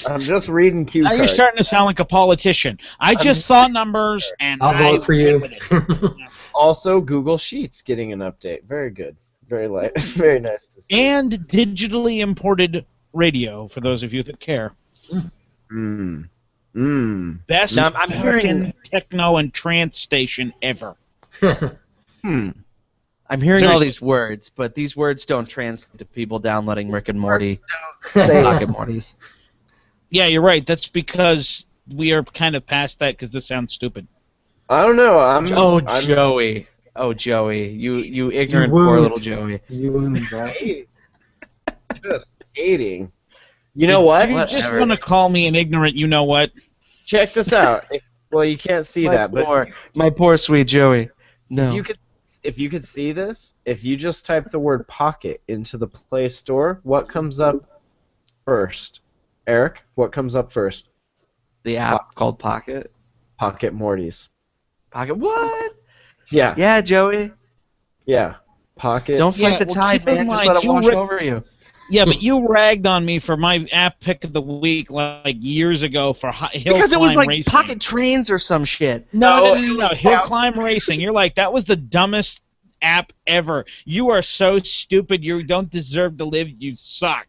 Speaker 1: I'm just reading cue
Speaker 2: Now
Speaker 1: cards.
Speaker 2: you're starting to sound like a politician. I just saw numbers, and
Speaker 5: I'll vote for you.
Speaker 2: went with it.
Speaker 1: Also, Google Sheets getting an update. Very good. Very light. Very nice to see.
Speaker 2: And digitally imported radio, for those of you that care. Best
Speaker 4: Now, I'm hearing
Speaker 2: techno and trance station ever.
Speaker 4: I'm hearing all these words, but these words don't translate to people downloading Rick and Morty, Pocket Mortys.
Speaker 2: Yeah, you're right. That's because we are kind of past that because this sounds stupid.
Speaker 1: I don't know.
Speaker 4: Joey. Oh, Joey. You ignorant poor little Joey.
Speaker 1: Just hating. You know what?
Speaker 2: You just want to call me an ignorant you know what?
Speaker 1: Check this out. Well, you can't see that, but
Speaker 4: my poor sweet Joey. No.
Speaker 1: If you could see this, if you just type the word Pocket into the Play Store, what comes up first? Eric, what comes up first?
Speaker 4: The app called Pocket?
Speaker 1: Pocket Mortys.
Speaker 4: Pocket what?
Speaker 1: Yeah.
Speaker 4: Yeah, Joey.
Speaker 1: Yeah. Pocket.
Speaker 4: Don't fight the tide, man. Just let it wash over you.
Speaker 2: Yeah, but you ragged on me for my app pick of the week like years ago for hill
Speaker 4: because it was
Speaker 2: climb
Speaker 4: like
Speaker 2: racing.
Speaker 4: Pocket Trains or some shit.
Speaker 2: No, hill climb racing. You're like, that was the dumbest app ever. You are so stupid. You don't deserve to live. You suck.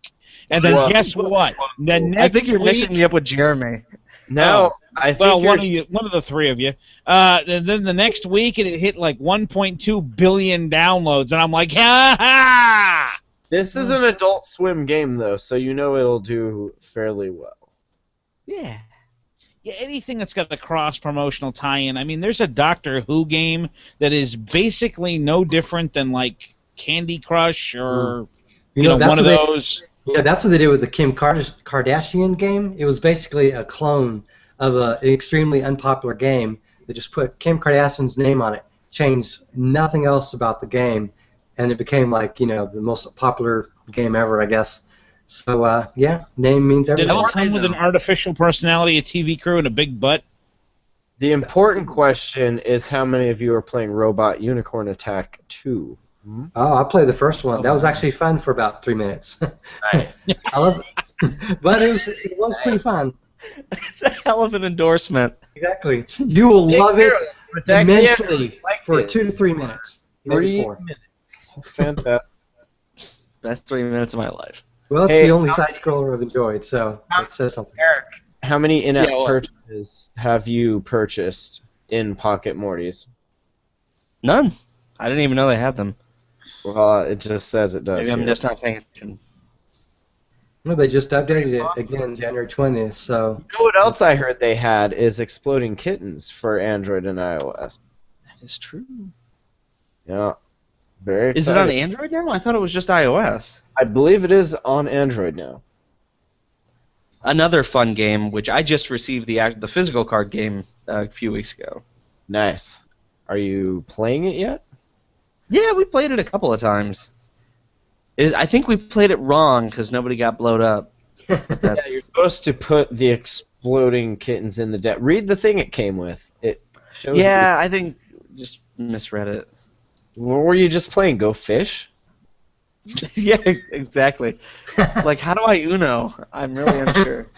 Speaker 2: And then guess what? The next
Speaker 4: I think you're
Speaker 2: week,
Speaker 4: mixing me up with Jeremy.
Speaker 1: No, I think
Speaker 2: one of the three of you. And then the next week it hit like 1.2 billion downloads, and I'm like, ha ha!
Speaker 1: This is an Adult Swim game, though, so you know it'll do fairly well.
Speaker 2: Yeah. Yeah, anything that's got a cross-promotional tie-in. I mean, there's a Doctor Who game that is basically no different than, like, Candy Crush or, one of those.
Speaker 5: Yeah, that's what they did with the Kim Kardashian game. It was basically a clone of an extremely unpopular game. They just put Kim Kardashian's name on it, changed nothing else about the game, and it became like, the most popular game ever, I guess. So, yeah, name means everything.
Speaker 2: Did it come with an artificial personality, a TV crew, and a big butt?
Speaker 1: The important question is how many of you are playing Robot Unicorn Attack 2?
Speaker 5: Oh, I played the first one. That was actually fun for about 3 minutes.
Speaker 1: Nice.
Speaker 5: I love it. But it was pretty fun.
Speaker 4: It's a hell of an endorsement.
Speaker 5: Exactly. You will love it immensely for 2 to 3 minutes. Maybe 4
Speaker 1: minutes. Fantastic.
Speaker 4: Best 3 minutes of my life.
Speaker 5: Well, it's the only side-scroller I've enjoyed, so it says something.
Speaker 1: Eric, how many in-app purchases have you purchased in Pocket Mortys?
Speaker 4: None. I didn't even know they had them.
Speaker 1: Well, it just says it does.
Speaker 4: Maybe I'm just not paying attention.
Speaker 5: Well, they just updated it again January 20th, so...
Speaker 1: You know what else I heard they had is Exploding Kittens for Android and iOS.
Speaker 4: That is true.
Speaker 1: Yeah. Very excited.
Speaker 4: Is it on Android now? I thought it was just iOS.
Speaker 1: I believe it is on Android now.
Speaker 4: Another fun game, which I just received the physical card game a few weeks ago.
Speaker 1: Nice. Are you playing it yet?
Speaker 4: Yeah, we played it a couple of times. I think we played it wrong because nobody got blowed up.
Speaker 1: Yeah, you're supposed to put the exploding kittens in the deck. Read the thing it came with. It shows.
Speaker 4: Yeah, I think just misread it.
Speaker 1: What were you just playing? Go fish?
Speaker 4: Yeah, exactly. Like, how do I Uno? I'm really unsure.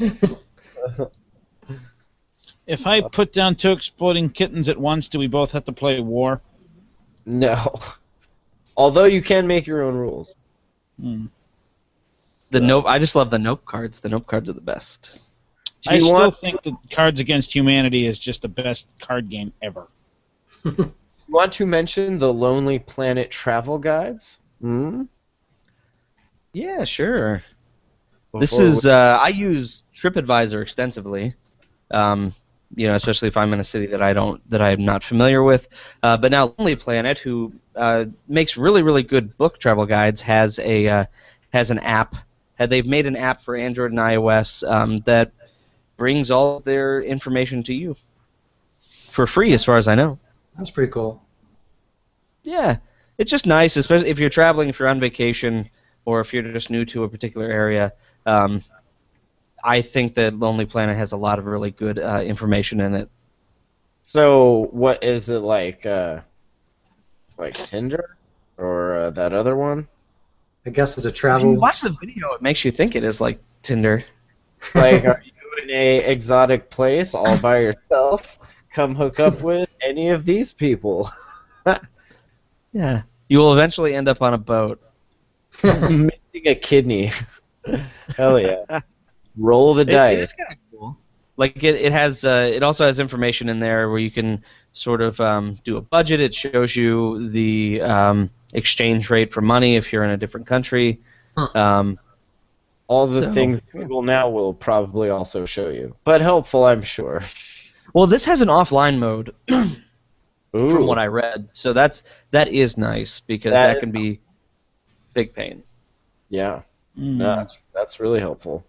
Speaker 2: If I put down 2 exploding kittens at once, do we both have to play war?
Speaker 1: No. Although you can make your own rules.
Speaker 4: The Nope. I just love the Nope cards. The Nope cards are the best.
Speaker 2: I still think that Cards Against Humanity is just the best card game ever.
Speaker 1: You want to mention the Lonely Planet travel guides?
Speaker 4: Yeah, sure. This is I use TripAdvisor extensively. Especially if I'm in a city that I'm not familiar with. But now Lonely Planet, who makes really, really good book travel guides, has an app. They've made an app for Android and iOS that brings all of their information to you for free, as far as I know.
Speaker 5: That's pretty cool.
Speaker 4: Yeah, it's just nice, especially if you're traveling, if you're on vacation, or if you're just new to a particular area. I think that Lonely Planet has a lot of really good information in it.
Speaker 1: So, what is it like Tinder or that other one?
Speaker 5: I guess it's a travel.
Speaker 4: If you watch the video, it makes you think it is like Tinder.
Speaker 1: It's like, are you in a exotic place all by yourself? Come hook up with any of these people.
Speaker 4: Yeah. You will eventually end up on a boat.
Speaker 1: Missing a kidney. Hell yeah. Roll the dice.
Speaker 4: It is kind of cool. Like it has, it also has information in there where you can sort of do a budget. It shows you the exchange rate for money if you're in a different country.
Speaker 1: All the things Google now will probably also show you, but helpful, I'm sure.
Speaker 4: Well, this has an offline mode,
Speaker 1: Ooh.
Speaker 4: from what I read. So that is nice because that can be big pain.
Speaker 1: Yeah, no, that's really helpful.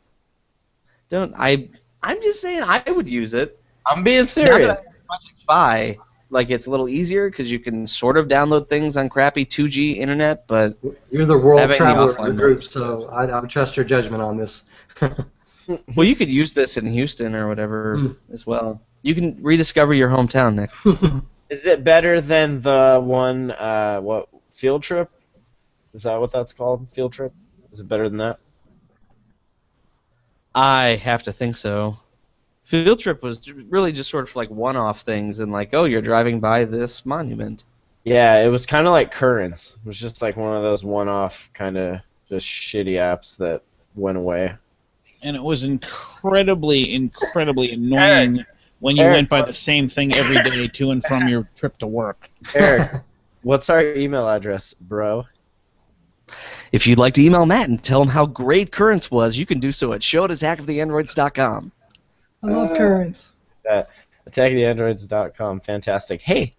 Speaker 4: I'm just saying I would use it.
Speaker 1: I'm being serious.
Speaker 4: Project Fi, like it's a little easier because you can sort of download things on crappy 2G internet, but
Speaker 5: you're the world traveler of the group, so I would trust your judgment on this.
Speaker 4: Well, you could use this in Houston or whatever as well. You can rediscover your hometown, Nick.
Speaker 1: Is it better than the one, Field Trip? Is that what that's called? Field Trip? Is it better than that?
Speaker 4: I have to think so. Field Trip was really just sort of like one-off things and like, oh, you're driving by this monument.
Speaker 1: Yeah, it was kind of like Currents. It was just like one of those one-off kind of just shitty apps that went away.
Speaker 2: And it was incredibly annoying when you went by the same thing every day to and from your trip to work.
Speaker 1: Eric, what's our email address, bro?
Speaker 4: If you'd like to email Matt and tell him how great Currents was, you can do so at show@attackoftheandroids.com.
Speaker 5: I love Currents.
Speaker 1: Attackoftheandroids.com, fantastic. Hey,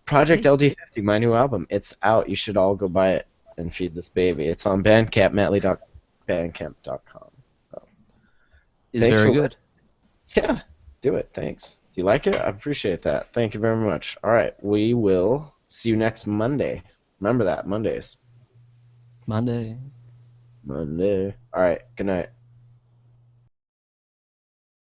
Speaker 1: Project LD50, my new album, it's out. You should all go buy it and feed this baby. It's on Bandcamp, matley.bandcamp.com.
Speaker 4: It's very good.
Speaker 1: Yeah, do it. Thanks. Do you like it? I appreciate that. Thank you very much. All right, we will see you next Monday. Remember that, Mondays.
Speaker 4: Monday.
Speaker 1: All right, good night.